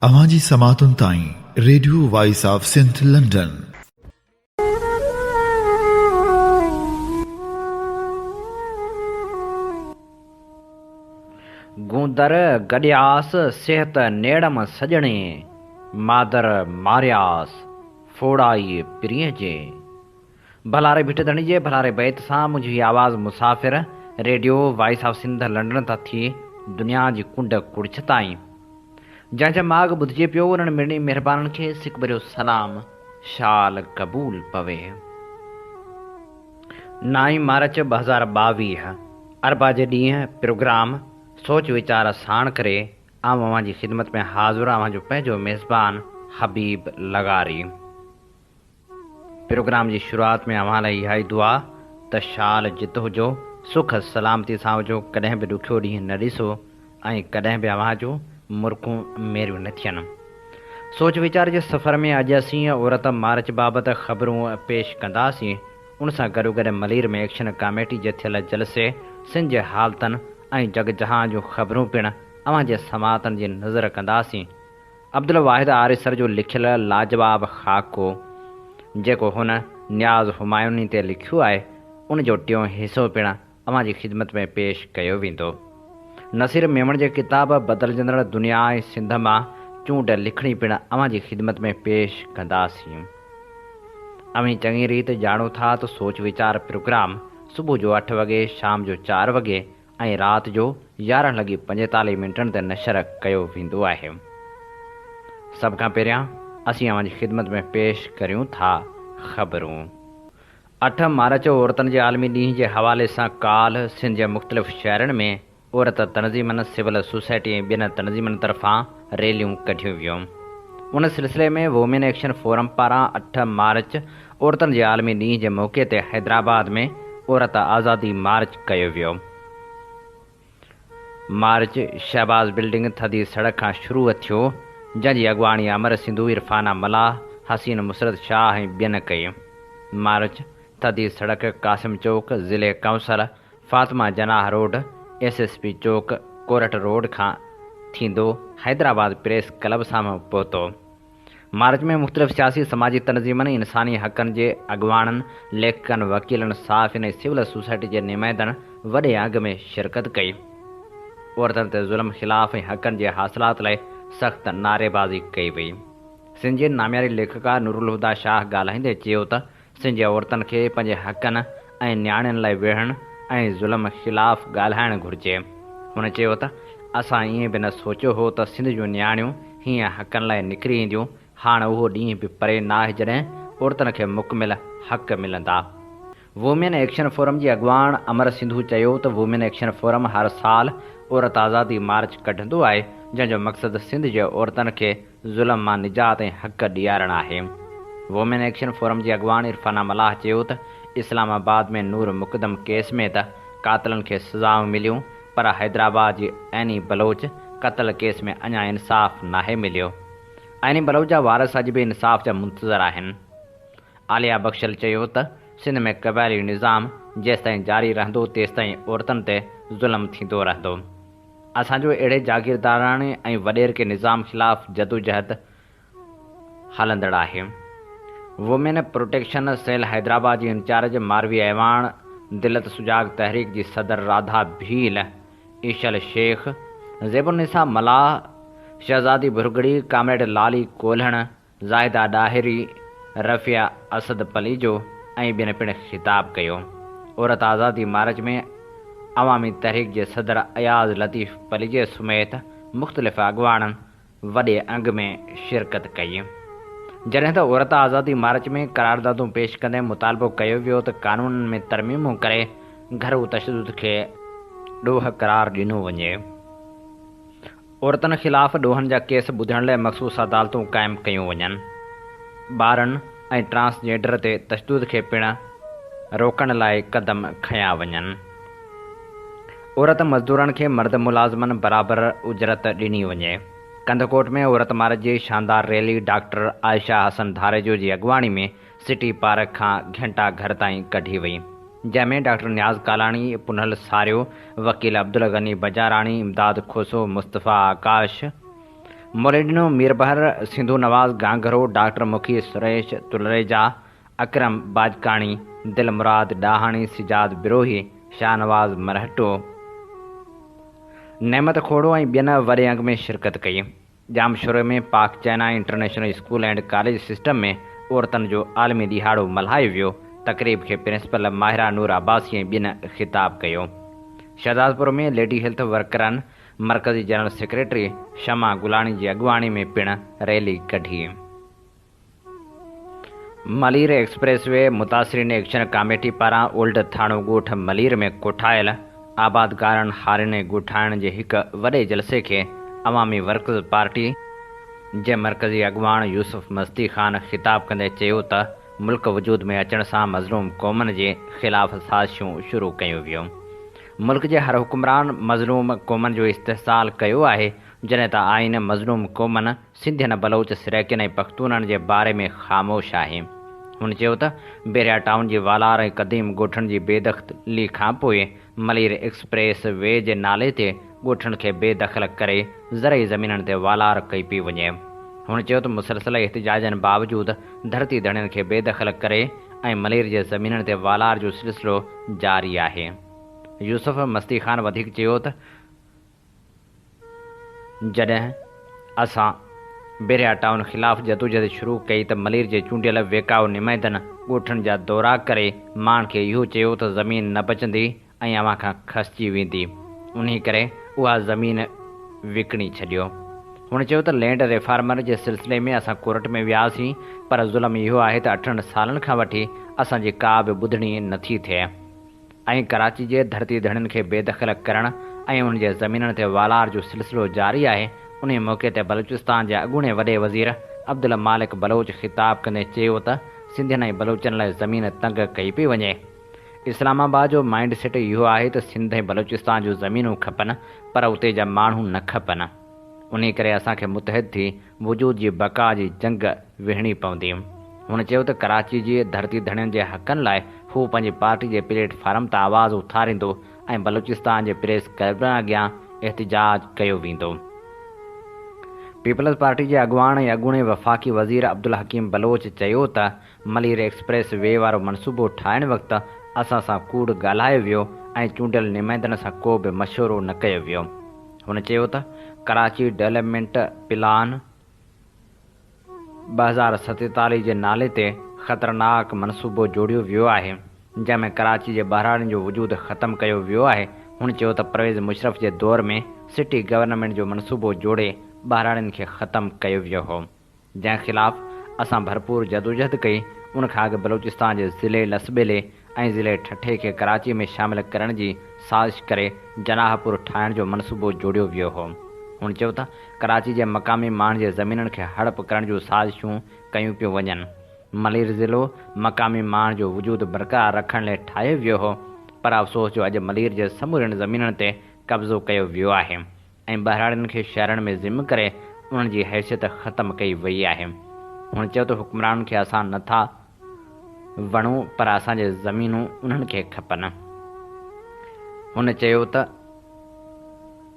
अवांजी समातुन ताईं radio voice of Sindh London. गूंदर गडियास सेहत नेड़म सजणे, मादर मारियास फोड़ाई प्रिय जे। भलारे भिट धणी जे भलारे बैत सां मुंहिंजी आवाज़ मुसाफ़िर radio voice of Sindh London तां थी दुनिया जी कुंड कुड़छ ताईं। जंहिंजा माॻ ॿुधिजे पियो उन्हनि मिड़नी महिरबाननि खे सिक भरियो सलाम, शाल क़बूल पवे। 9 मार्च 2022 अरबा जे ॾींहुं प्रोग्राम सोच वीचार साण करे अवां जी ख़िदमत में हाज़िर अवां जो पंहिंजो मेज़बान हबीब लगारी। प्रोग्राम जी शुरूआत में अवां लाइ इहा ई दुआ त शाल जित हुजो, सुख सलामती सां हुजो, कॾहिं बि ॾुखियो ॾींहुं न ॾिसो ऐं कॾहिं बि अवां जो मुर्खूं मेरियूं न थियनि। सोच वीचार जे सफ़र में अॼु असीं औरत मार्च बाबति ख़बरूं पेश कंदासीं। उन सां गॾोगॾु मलीर में एक्शन कमेटी जे थियल जलसे, सिंध जे हालतनि ऐं जग जहां जूं ख़बरूं पिणु अवां जे समातनि जी नज़र कंदासीं। अब्दुल वाहिद आरिसर जो लिखियल लाजवाब ख़ाको जेको हुन न्याज़ हुमायूनी ते लिखियो आहे, उन जो टियों हिसो पिणु अवां जी ख़िदमत में पेश कयो वेंदो। नसीर मेमण जे किताब बदिलजंदड़ दुनिया ऐं सिंध मां चूंड लिखणी पिणु अवां जी ख़िदमत में पेश कंदासीं। अवीं चङी रीति ॼाणो था त सोच वीचार प्रोग्राम सुबुह जो 8 वॻे, शाम जो 4 वॻे ऐं राति जो 11:45 ते नशर कयो वेंदो आहे। सभ खां पहिरियां असीं अवां जी ख़िदमत में पेश करियूं था ख़बरूं। 8 मार्च औरतुनि जे आलमी ॾींहं जे हवाले सां काल्ह सिंध जे मुख़्तलिफ़ शहरनि में औरत तनज़ीमनि, सिविल सोसाइटी ऐं ॿियनि तनज़ीमनि तरफ़ां रैलियूं कढियूं वियूं। उन सिलसिले में वुमेन एक्शन फोरम पारां 8 मार्च औरतुनि जे आलमी ॾींहं जे मौक़े ते हैदराबाद में औरत आज़ादी मार्च कयो वियो। मार्च शहबाज़ बिल्डिंग थधी सड़क खां शुरू थियो, जंहिंजी अॻुवाणी अमर सिंधु, इरफाना मलाह, हसीन मुसरत शाह ऐं ॿियनि कई। मार्च थधी सड़क, कासिम चौक, ज़िले काउंसिल, फातिमा जनाह रोड, SSP चौक, कोरट रोड खां थींदो हैदराबाद प्रेस क्लब साम्हूं पहुतो। मार्च में मुख़्तलिफ़ सियासी समाजी तनज़ीमनि, इंसानी हक़नि जे अॻुवाणनि, लेखकनि, वकीलनि, सहाफ़ियुनि ऐं सिविल सोसाइटी जे नुमाइंदनि वॾे अंग में शिरकत कई। औरतुनि ते ज़ुल्म ख़िलाफ़ ऐं हक़नि जे हासिलात लाइ सख़्त नारेबाज़ी कई वई। सिंध जे नामियारी लेखिका नूरुल हुदा शाह ॻाल्हाईंदे चयो त सिंध जे औरतुनि खे पंहिंजे हक़नि ऐं न्याणियुनि लाइ वेहण ऐं ज़ुल्म ख़िलाफ़ ॻाल्हाइणु घुरिजे। हुन चयो त असां ईअं बि न सोचियो हो त सिंध जूं न्याणियूं हीअं हक़नि लाइ निकिरी ईंदियूं। हाणे उहो ॾींहुं बि परे न आहे जॾहिं औरतुनि खे मुकमिल हक़ मिलंदा। वुमेन एक्शन फोरम जी अॻुवाण अमर सिंधु चयो त वुमेन एक्शन फोरम हर साल औरत आज़ादी मार्च कढंदो आहे, जंहिंजो मक़सदु सिंध जे औरतुनि खे ज़ुल्म मां निजात ऐं हक़ ॾियारणु आहे। वुमेन एक्शन फोरम जी अॻुवाण इरफाना मलाह चयो त इस्लामाबाद में नूर मुक़दम केस में त क़ातिलनि खे सज़ाऊं मिलियूं, पर हैदराबाद जी ऐनी बलोच क़त्ल केस में अञा इंसाफ़ नाहे मिलियो। ऐनी बलोच जा वारस अॼु बि इंसाफ़ जा मुंतज़र आहिनि। आलिया बख्शल चयो त सिंध में क़बाइली निज़ाम जेसिताईं जारी रहंदो तेसिताईं औरतुनि ते ज़ुल्म थींदो रहंदो। असांजो अहिड़े जागीरदाराणे ऐं वॾेर के निज़ाम ख़िलाफ़ जदोजहद हलंदड़ आहे। वुमेन प्रोटेक्शन सेल हैदराबाद जी इंचार्ज मारवी ऐवान, दिलत सुजाग तहरीक जी सदर राधा भील, ईशल शेख, ज़ेबुन्निसा मलाह, शहज़ादी भुरगड़ी, कामरेड लाली कोल्हण, ज़ाहिदा ॾाहिरी, रफ़िया असद पलीजो ऐं ॿियनि पिणु ख़िताब कयो। औरत आज़ादी मार्च में अवामी तहरीक जे सदर अयाज़ लतीफ़ पलीजे समेत मुख़्तलिफ़ अॻुवाणनि वॾे अंग में शिरकत कई। जॾहिं त औरत आज़ादी मार्च में करारदादूं पेश कंदे मुतालबो कयो वियो त क़ानूननि में तरमीमूं करे घरू तशदुद खे ॾोह करार ॾिनो वञे। औरतुनि ख़िलाफ़ ॾोहनि जा केस ॿुधण लाइ मख़सूस अदालतूं क़ाइमु कयूं वञनि। ॿारनि ऐं ट्रांसजेंडर ते तशदुद खे पिणु रोकण लाइ क़दम खंया वञनि। औरत मज़दूरनि खे मर्द मुलाज़िमनि बराबरि उजरत ॾिनी वञे। कंदकोट में औरत मार्च जी शानदार रैली डॉक्टर आयशा हसन धारेजो जी अॻुवाणी में सिटी पार्क खां घंटा घर ताईं कढी वई, जंहिंमें डॉक्टर न्याज़ कालाणी, पुनल सारियो, वकील अब्दुल गनी बजाराणी, इमदाद खोसो, मुस्तफ़ा आकाश, मोलिडिनो मीरबहर सिंधु नवाज़ गांगरो डॉक्टर मुखी सुरेश तुलरेजा अकरम बाजकाणी दिलमुराद डाहाणी सिजाद बिरोही शाहनवाज़ मरहटो नेमत खोड़ो ऐं ॿियनि वॾे अंग में शिरकत कई। जामशोरे में पाक China international school and college system में औरतुनि जो आलमी ॾिहाड़ो मल्हायो वियो। तक़रीब खे प्रिंसिपल माहिरा नूर अब्बासी ऐं ॿियनि ख़िताब कयो। शहदादपुर में लेडी हेल्थ वर्करनि मरकज़ी जनरल सेक्रेटरी शमा गुलाणी जी अॻुवाणी में पिणु रैली कढी। मलीर एक्सप्रेस वे मुतासिरीन एक्शन कमेटी पारां ओल्ड थाणो ॻोठ मलीर में कोठायल आबादगारनि हारिने ॻोठाइण जे हिकु वॾे जलसे खे अवामी वर्कर्स पार्टी जे मरकज़ी अॻुवाण यूसुफ मस्ती ख़ान ख़िताब कंदे चयो त मुल्क वजूद में अचण सां मज़लूम क़ौमनि जे ख़िलाफ़ साज़िशूं शुरू कयूं वियूं। मुल्क जे हर हुकुमरान मज़लूम क़ौमनि जो इस्तेहसाल कयो आहे, जॾहिं त आइन मज़लूम क़ौमनि सिंधियुनि बलोच सिरैकियुनि ऐं पख्तूननि जे बारे में ख़ामोश आहे। हुन चयो त बेरिया टाउन जी वालार ऐं क़दीम ॻोठनि जी बेदख़ली खां पोइ मलीर एक्सप्रेस वे जे नाले ते ॻोठनि खे बेदख़ल करे ज़रई ज़मीननि ते वालार कई पई वञे। हुन चयो त मुसलसल एहतिजाजनि बावजूदि धरती धणियुनि खे बेदख़ल करे ऐं मलीर जे ज़मीननि ते वालार जो सिलसिलो जारी आहे। यूसुफ मस्ती ख़ान वधीक चयो त जॾहिं असां बेरिया टाउन ख़िलाफ़ जदोजहद शुरू कई त मलीर जे चूंडियल वेकाऊ नुमाइंदनि ॻोठनि जा दौरा करे माण्हुनि खे इहो चयो त ज़मीन न बचंदी ऐं अव्हां खां खसिजी वेंदी, उन्ही करे उहा ज़मीन विकिणी छॾियो। हुन चयो त लैंड रिफार्मर जे सिलसिले में असां कोर्ट में वियासीं, पर ज़ुल्म इहो आहे त 8 सालनि खां वठी असांजी का बि ॿुधणी नथी थिए ऐं कराची जे धरती धणियुनि खे बेदख़ल करणु ऐं उन जे ज़मीननि ते वालार जो सिलसिलो जारी आहे। उन मौक़े ते बलूचिस्तान जे अॻूणे वॾे वज़ीर अब्दुल मालिक बलोच ख़िताब कंदे चयो त सिंधियुनि ऐं बलोचनि लाइ ज़मीन तंग कई पई वञे। इस्लामाबाद जो माइंड सेट इहो आहे त सिंध ऐं बलूचिस्तान जूं ज़मीनूं खपनि, पर उते जा माण्हू न खपनि। उन करे असांखे मुतहद थी वजूद जी बका जी जंग विहणी पवंदी। हुन चयो त कराची जी धरती धणियुनि जे हक़नि लाइ हू पंहिंजी पार्टी जे प्लेटफार्म ते आवाज़ उथारींदो ऐं बलूचिस्तान जे प्रेस क्लब अॻियां एहतिजाज कयो वेंदो। पीपल्स पार्टी जे अॻुवाण ऐं अॻूणे वफ़ाक़ी वज़ीर अब्दुल हकीम बलोच चयो त मलीर एक्सप्रेस वे वारो मनसूबो ठाहिण वक़्तु असां सां कूड़ ॻाल्हायो वियो ऐं चूंडियल नुमाइंदनि सां को बि मशवरो न कयो वियो। हुन चयो त कराची डेवलपमेंट प्लान 2047 जे नाले ते ख़तरनाक मनसूबो जोड़ियो वियो आहे, जंहिंमें कराची जे बहिराणियुनि जो वजूद ख़तमु कयो वियो आहे। हुन चयो त परवेज़ मुशरफ जे दौर में सिटी गवर्नमेंट जो मनसूबो जोड़े बहिराणियुनि खे ख़तमु कयो वियो हो, जंहिं ख़िलाफ़ असां भरपूर जदोजहद कई। उन खां अॻु बलूचिस्तान जे ज़िले लसबेले ऐं ज़िले ठठे खे कराची में शामिल करण जी साज़िश करे जनाहपुर ठाहिण जो मनसूबो जोड़ियो वियो हो। हुन चयो त कराची जे मक़ामी माण्हुनि जे ज़मीननि खे हड़प करण जूं साज़िशूं कयूं पियूं वञनि। मलीर ज़िलो मक़ामी माण्हुनि जो वजूद बरक़रार रखण लाइ ठाहियो वियो हो, पर अफ़सोस जो अॼु मलीर जे समूरनि ज़मीननि ते कब्ज़ो कयो वियो आहे ऐं बहिराणियुनि खे शहरनि में ज़िम करे उन्हनि जी हैसियत ख़तमु कई वई आहे। हुन चयो त हुकुमराननि खे असां नथा वणूं, पर असांजे ज़मीनूं उन्हनि खे खपनि। हुन चयो त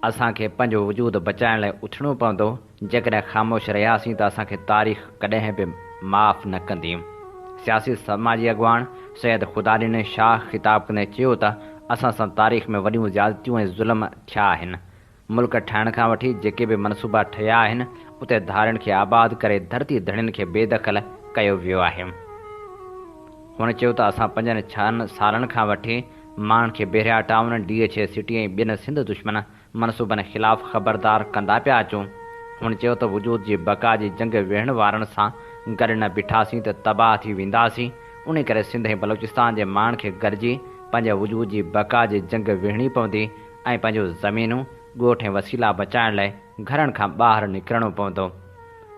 असांखे पंहिंजो वजूद बचाइण लाइ उथणो पवंदो। जेकॾहिं ख़ामोश रहियासीं त असांखे तारीख़ कॾहिं बि माफ़ न कंदी। सियासी समाजी अॻुवाण सैयद ख़ुदादीन शाह ख़िताब कंदे चयो त असां सां तारीख़ में वॾियूं ज़्यादतियूं ऐं ज़ुल्म थिया आहिनि। मुल्क ठाहिण खां वठी जेके बि मनसूबा ठहिया आहिनि उते धारियुनि खे आबाद करे धरती धणियुनि खे बेदख़ल कयो वियो आहे। हुन चयो त असां 5-6 सालनि खां वठी माण्हुनि खे बेरिया टाउन DHA सिटी ऐं ॿियनि सिंध दुश्मन मनसूबनि ख़िलाफ़ ख़बरदार कंदा पिया अचूं। हुन चयो त वजूद जी बका जी जंग विहण वारनि सां गॾु न बीठासीं त तबाह थी वेंदासीं। उन करे सिंध ऐं बलूचिस्तान जे माण्हुनि खे गॾिजी पंहिंजे वजूद जी बका जी जंग विहणी पवंदी ऐं पंहिंजो ज़मीनूं ॻोठ ऐं वसीला बचाइण लाइ घरनि खां ॿाहिरि निकिरणो पवंदो।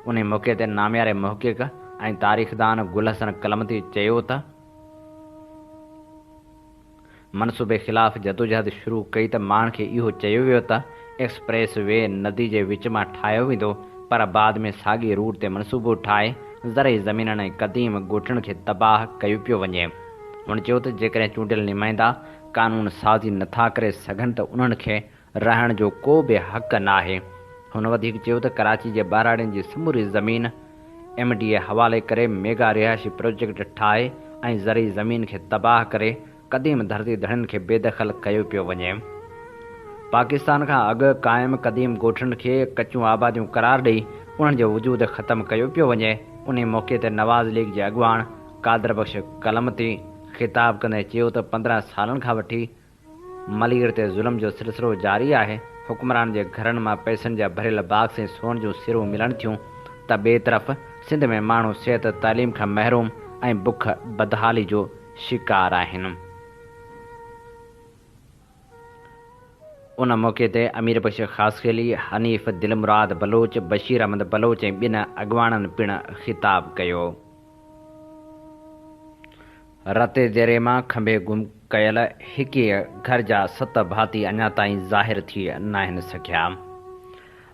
उन मौक़े ते नामियारे मुहक़िक़ ऐं तारीख़दान गुल हसन कलमती चयो त मनसूबे ख़िलाफ़ जदोजहद शुरू कई त माण्हुनि खे इहो चयो वियो त एक्सप्रेस वे नदी जे विच मां ठाहियो वेंदो, पर बाद में साॻी रूट ते मनसूबो ठाहे ज़रई ज़मीननि ऐं क़दीम ॻोठनि खे तबाह कयो पियो वञे। हुन चयो त जेकॾहिं चूंडियल नुमाइंदा क़ानून साज़ी नथा करे सघनि त उन्हनि खे रहण जो को बि हक़ न आहे। हुन वधीक चयो त कराची जे ॿाराड़ियुनि जी समूरी ज़मीन MDA हवाले करे मेगा रिहाइशी प्रोजेक्ट ठाहे ऐं ज़रई ज़मीन खे तबाह करे क़दीम धरती धड़नि खे बेदख़ल कयो पियो वञे। पाकिस्तान खां अॻु क़ाइमु क़दीम ॻोठनि खे कचूं आबादियूं करार ॾेई उन्हनि जो वजूद ख़तमु कयो पियो वञे। उन मौक़े ते नवाज़ लीग जे अॻुवाण कादर बख़्श कलमती ख़िताब कंदे चयो त 15 सालनि खां वठी मलीर ते ज़ुल्म जो सिलसिलो जारी आहे। हुक्मरान जे घरनि मां पैसनि जा भरियल बाक्स ऐं सोन जूं सिरूं मिलनि थियूं त ॿिए तरफ़ सिंध में माण्हू सिहत तालीम खां महरूम ऐं बुख बदहाली जो शिकार आहिनि। उन मौक़े ते अमीर बख़्श ख़ासखेली, हनीफ़ दिलमुराद बलोच, बशीर अहमद बलोच ऐं ॿिनि अॻुवाणनि पिणु ख़िताब कयो। रते देरे मां खंभे गुम कयल हिकीअ घर जा 7 भाती अञा ताईं ज़ाहिर थी नाहिनि सघिया।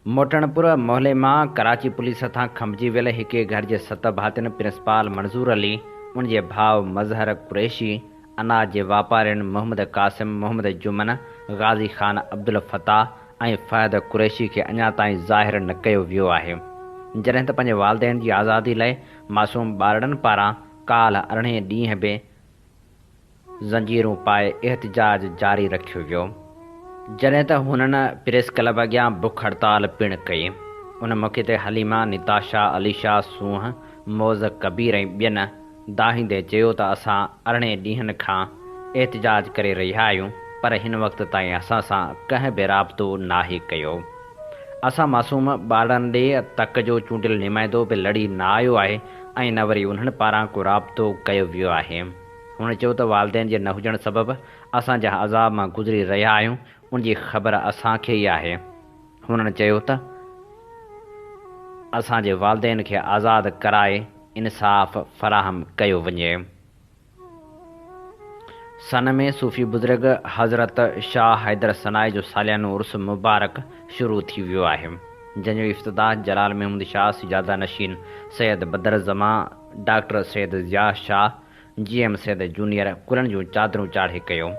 मोटणपुर मोहल्ले मां कराची पुलिस हथां खंभिजी वियल हिके घर जे 7 भातियुनि प्रिंसिपाल मंज़ूर अली, उन जे भाउ मज़हर कुरैशी, अनाज जे वापारियुनि मोहम्मद कासिम, मोहम्मद जुमन, गाज़ी ख़ान अब्दुल फ़ताह ऐं फ़हद कुरैशी खे अञा ताईं ज़ाहिर न कयो वियो आहे। जॾहिं त पंहिंजे वालिदैन जी आज़ादी लाइ मासूम ॿारड़नि पारां काल्ह 18 ॾींहं बि ज़ंजीरूं पाए एहतिजाज जारी रखियो वियो। जॾहिं त हुननि प्रेस क्लब अॻियां बुख हड़ताल पिणु कई। उन मौक़े ते हलीमा, निताशा, अलीशा, सूंह, मौज़ कबीर ऐं ॿियनि दाहींदे चयो त असां 18 ॾींहंनि खां एहतिजाज करे रहिया आहियूं, पर हिन वक़्त ताईं असां सां कंहिं बि राब्तो नाहे कयो। असां मासूम ॿारनि ॾे तक जो चूंडियल नुमाइंदो बि लड़ी न आयो आहे ऐं न वरी उन्हनि पारां को राब्तो कयो वियो आहे। हुन चयो त वालिदैन जे न हुजण सबबि असां जंहिं अज़ाब मां गुज़री रहिया आहियूं उनजी ख़बर असांखे ई आहे। हुननि चयो त असांजे वालिदैन खे आज़ादु कराए इंसाफ़ फ़राहम कयो वञे। सन में सूफ़ी बुज़ुर्ग हज़रत शाह हैदर सनाई जो सालियानो उर्स मुबारक शुरू थी वियो आहे, जंहिंजो इफ़्तिताह जलाल महमूद शाह, सिजादा नशीन Syed Badar Zaman, doctor Syed Zia Shah, GM Syed junior कुलनि जूं चादरूं चाढ़े कयो।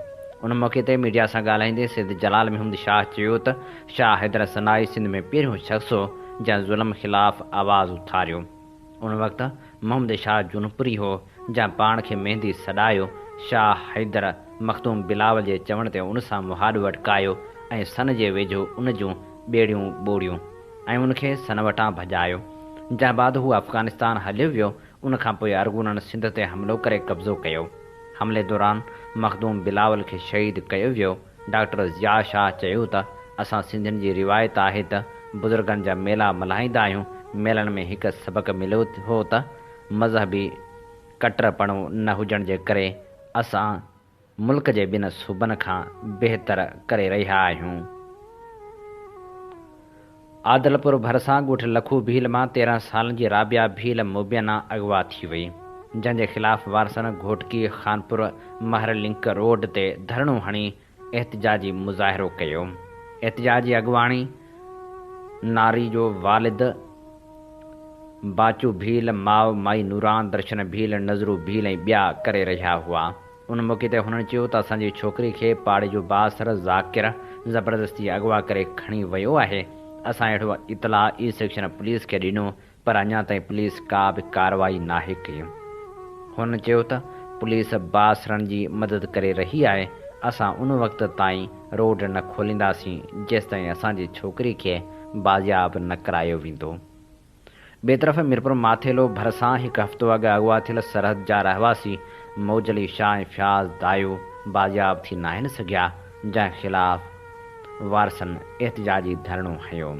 उन मौक़े ते मीडिया सां ॻाल्हाईंदे सैयद जलाल महमूद शाह चयो त शाह हैदर सनाई सिंध में पहिरियों शख़्स हो जंहिं ज़ुल्म ख़िलाफ़ आवाज़ उथारियो। उन वक़्तु मोहम्मद शाह जूनपुरी हो जंहिं पाण खे मेहंदी सॾायो। शाह हैदर मखदूम बिलावल जे चवण ते उन सां मुहाॾो अटकायो ऐं सन जे वेझो उन जूं ॿेड़ियूं ॿोड़ियूं ऐं उनखे सन वटां भॼायो। जंहिं बाद हू अफ़गानिस्तान हलियो वियो। उन खां पोइ अरगुननि सिंध ते हमिलो करे कब्ज़ो कयो। हमले दौरान मखदूम बिलावल खे शहीद कयो वियो। डॉक्टर ज़िया शाह चयो त असां सिंधियुनि जी रिवायत आहे त बुज़ुर्गनि जा मेला मल्हाईंदा आहियूं। मेलनि में हिकु सबक़ु मिलियो हो त मज़हबी कटरपणो न हुजण जे करे असां मुल्क जे ॿिनि सूबनि खां बहितर करे रहिया आहियूं। आदलपुर भरिसां ॻोठ लखू भील मां 13 सालनि जी राबिया भील मुबियना अगवा थी वई, जंहिं जे ख़िलाफ़ वारसनि घोटकी ख़ानपुर महर लिंक रोड ते धरणो हणी एहतिजाजी मुज़ाहिरो कयो। एहतिजाजी अॻुवाणी नारी जो वालिद बाचू भील, माउ माई नूरान, दर्शन भील, नज़रू भील ऐं ॿिया करे रहिया हुआ। उन मौक़े ते हुननि चयो त असांजी छोकिरी खे पाड़े जो बासर ज़ाकिर ज़बरदस्ती अगवा करे खणी वियो आहे। असां अहिड़ो इतलाह ई सेक्शन पुलिस खे ॾिनो, पर अञा ताईं पुलिस का बि कार्रवाई नाहे कई। हुन चयो त पुलिस बासरनि जी मदद करे रही आहे। असां उन वक़्त ताईं रोड न खोलींदासीं जेसिताईं असांजी छोकिरी खे बाज़ियाब न करायो वेंदो। ॿिए तरफ़ मिरपुर माथेलो भरिसां हिकु हफ़्तो अॻु अगवा थियल सरहद जा रहवासी मौजली शाह ऐं फ्याज़ दायो बाज़ियाब थी नाहिनि सघिया, जंहिं ख़िलाफ़ वारसनि एहतिजाजी धरणो हयो।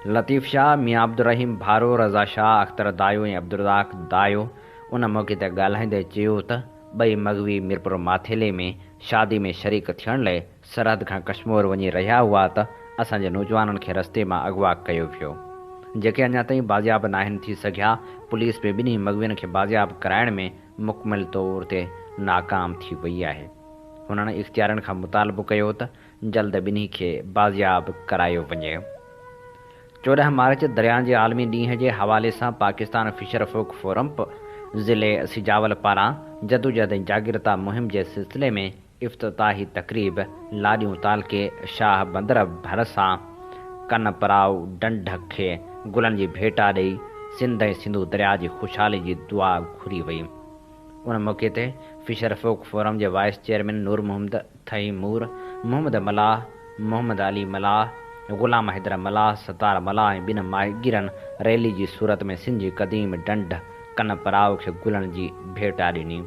लतीफ़ शाह, मियां अब्दुर्रहीम भारो, रज़ा शाह, अख्तर दायो ऐं अब्दुर्रज़ाक दायो उन मौक़े ते ॻाल्हाईंदे चयो त ॿई मग़वी मिरपुर माथेले में शादी में शरीक थियण लाइ सरहद खां कश्मीर वञी रहिया हुआ त असांजे नौजवाननि खे रस्ते मां अगवा कयो वियो, जेके अञा ताईं बाज़ियाब नाहिनि थी सघिया। पुलिस बि ॿिन्ही मग़वियुनि खे बाज़ियाब कराइण में मुकमिल तौर ते नाकाम थी वई आहे। हुननि इख़्तियारनि खां मुतालबो कयो त जल्द ॿिन्ही खे बाज़ियाब करायो वञे। 14 मार्च दरियाहनि जे आलमी ॾींहं जे हवाले सां पाकिस्तान फिशर folk फोरम ज़िले सिजावल पारां जदोजहद ऐं जागीरता मुहिम जे सिलसिले में इफ़्तिताही तक़रीब लाॾियूं तालके शाह बंदर भरिसां कन पराव डंढक खे गुलनि जी भेटा ॾेई सिंध ऐं सिंधु दरिया जी ख़ुशहाली जी दुआ घुरी वई। उन मौक़े ते फिशर फोक फोरम जे वाइस चेयरमैन नूर मोहम्मद तैमूर, मोहम्मद मलाह, मोहम्मद अली मलाह, ग़ुलाम हैदर मलाह, सतार मलाह ऐं ॿिनि माहिरनि रैली जी सूरत में सिंध जी क़दीम ढंढ कन पराव खे गुलनि जी भेटा ॾिनी।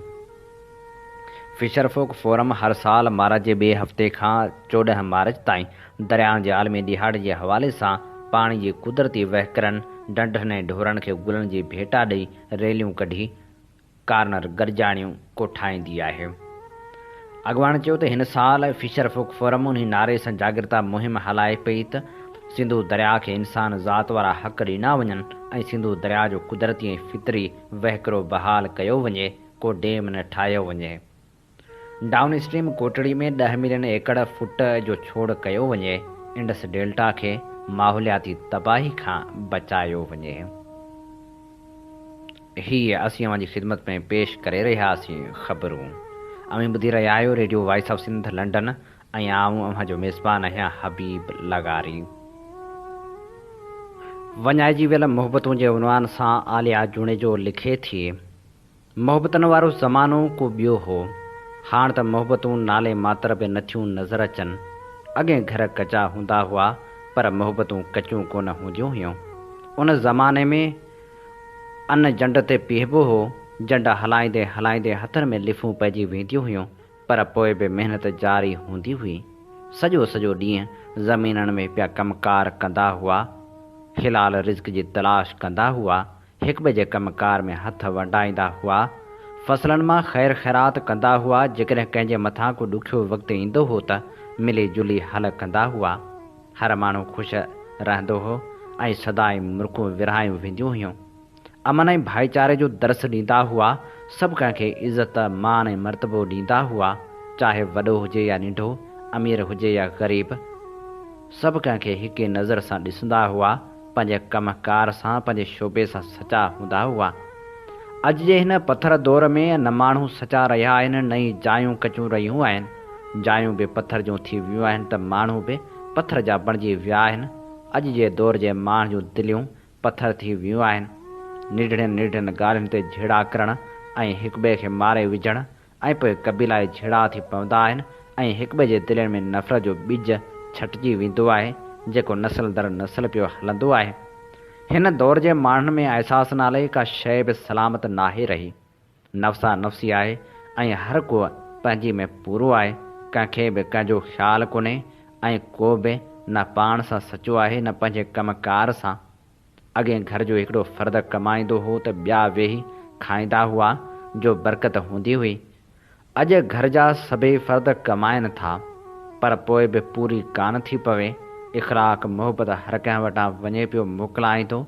फिशर फोक फोरम हर साल मार्च जे ॿिए हफ़्ते खां 14 मार्च ताईं दरियाउनि जे आलमी ॾिहाड़ जे हवाले सां पाणी जी कुदरती वहिकरनि, ढंढनि ऐं ढोरनि खे गुलनि जी भेटा ॾेई रैलियूं कढी कार्नर गॾिजाणियूं कोठाईंदी आहे। अॻवान चयो त हिन साल फिशर फोक फोरम उन नारे सां जागृता मुहिम हलाए पई त सिंधु दरिया खे इंसान ज़ात वारा हक़ ॾिना वञनि ऐं सिंधु दरिया जो कुदरती ऐं फितरी वहिकिरो बहाल कयो वञे, को डेम न ठाहियो वञे। डाउन स्ट्रीम कोटड़ी में 10 मिलियन एकड़ फुट जो छोड़ कयो वञे, इंडस डेल्टा खे माहौलियाती तबाही खां बचायो वञे। हीअ असीं अवां जी ख़िदमत में पेश करे रहियासीं ख़बरूं। अमीं ॿुधी रहिया आहियो radio voice of Sindh London ऐं आऊं अव्हां जो मेज़बान आहियां हबीब लगारी। वञाइजी वियल मोहबतूं जे उनवान सां आलिया जुणेजो लिखे थी, मोहबतनि वारो ज़मानो को ॿियो हो, हाणे त मोहबतूं नाले मात्र बि नथियूं नज़र अचनि। अॻे घर कचा हूंदा हुआ पर मोहबतूं कचियूं कोन हूंदियूं हुयूं। उन ज़माने में अन जंड ते पीअबो हो, जंड हलाईंदे हलाईंदे हथनि में लिफूं पइजी वेंदियूं हुयूं, पर पोइ बि महिनत जारी हूंदी हुई। सॼो सॼो ॾींहुं ज़मीननि में पिया कमकार कंदा हुआ, हिलाल रिज़्क जी तलाश कंदा हुआ, हिक ॿिए जे कमकार में हथ वंडाईंदा हुआ, फ़सलनि मां ख़ैर ख़ैरात कंदा हुआ। जेकॾहिं कंहिंजे मथां को ॾुखियो वक़्तु ईंदो हो त मिली जुली हल कंदा हुआ। हर माण्हू ख़ुशि रहंदो हो ऐं सदाई मुल्कूं विरहायूं वेंदियूं हुयूं। अमन ऐं भाईचारे जो दर्स ॾींदा हुआ, सभु कंहिंखे इज़त मान ऐं मर्तबो ॾींदा हुआ, चाहे वॾो हुजे या नंढो, अमीर हुजे या ग़रीब, सभु कंहिंखे हिक ई नज़र सां ॾिसंदा हुआ, पंहिंजे कमकार सां, पंहिंजे शोबे सां सचा हूंदा हुआ। अॼु जे हिन पथर दौर में न माण्हू सचा रहिया आहिनि, न ई जायूं कचियूं रहियूं आहिनि। जायूं बि पथर जूं थी वियूं आहिनि त माण्हू बि पथर जा बणिजी विया आहिनि। अॼु जे दौर जे माण्हू जूं दिलियूं पथर थी वियूं आहिनि। निढड़ियुनि निढड़ियुनि ॻाल्हियुनि ते झेड़ा करणु ऐं हिक ॿिए खे मारे विझणु ऐं पोइ क़बीलाई झेड़ा थी पवंदा आहिनि ऐं हिक ॿिए जे दिलनि में नफ़रत जो ॿिज छटिजी वेंदो आहे, जेको नस्ल दर नस्ल पियो हलंदो आहे। हिन दौर जे माण्हुनि में अहसास नाले का शइ बि सलामत नाहे रही। नफ़्सा नफ़्सी आहे ऐं हर को पंहिंजी में पूरो आहे। कंहिंखे बि कंहिंजो ख़्यालु कोन्हे ऐं को बि न पाण सां सचो आहे न पंहिंजे कमकार सां। अॻे घर जो हिकिड़ो फ़र्द कमाईंदो हो त ॿिया वेही खाईंदा हुआ, जो बरकत हूंदी हुई। अॼु घर जा सभई फ़र्द कमाइनि था, पर पोइ बि पूरी कान थी पवे। इख़लाक़ मोहबत हर कंहिं वटां वञे पियो मोकिलाईंदो।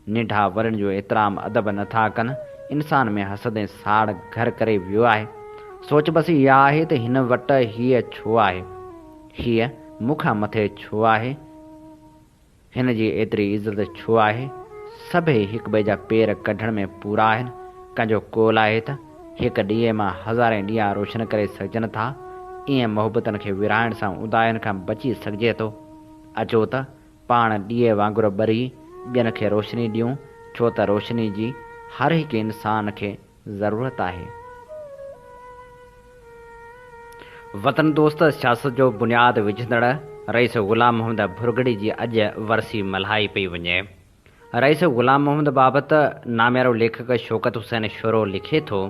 निंढा वरनि जो एतिराम अदब नथा कनि। इंसान में हसद ऐं साड़ घर करे वियो आहे। सोच बसि इहा आहे त हिन वटि हीअ छो आहे, हीअ मूंखां मथे छो आहे, हिन जी एतिरी इज़त छो आहे। सभई हिक ॿिए जा पेर कढण में पूरा आहिनि। कंहिंजो कोल आहे त हिक ॾींहं मां हज़ारे ॾींहं रोशन करे सघजनि था। ईअं मोहबतनि खे विराइण सां उदायनि खां बची सघिजे थो। अचो त पाण ॾीए वांगुरु ॿरी ॿियनि खे रोशनी ॾियूं, छो त रोशनी जी हर हिकु इंसान खे ज़रूरत आहे। वतन दोस्त सियासत जो बुनियादु विझंदड़ रईस ग़ुलाम मोहम्मद भुरगड़ी जी अॼु वरसी मल्हाई पई वञे। रईस ग़ुलाम मोहम्मद बाबति नामियारो लेखक शौकत हुसैन शोरो लिखे थो,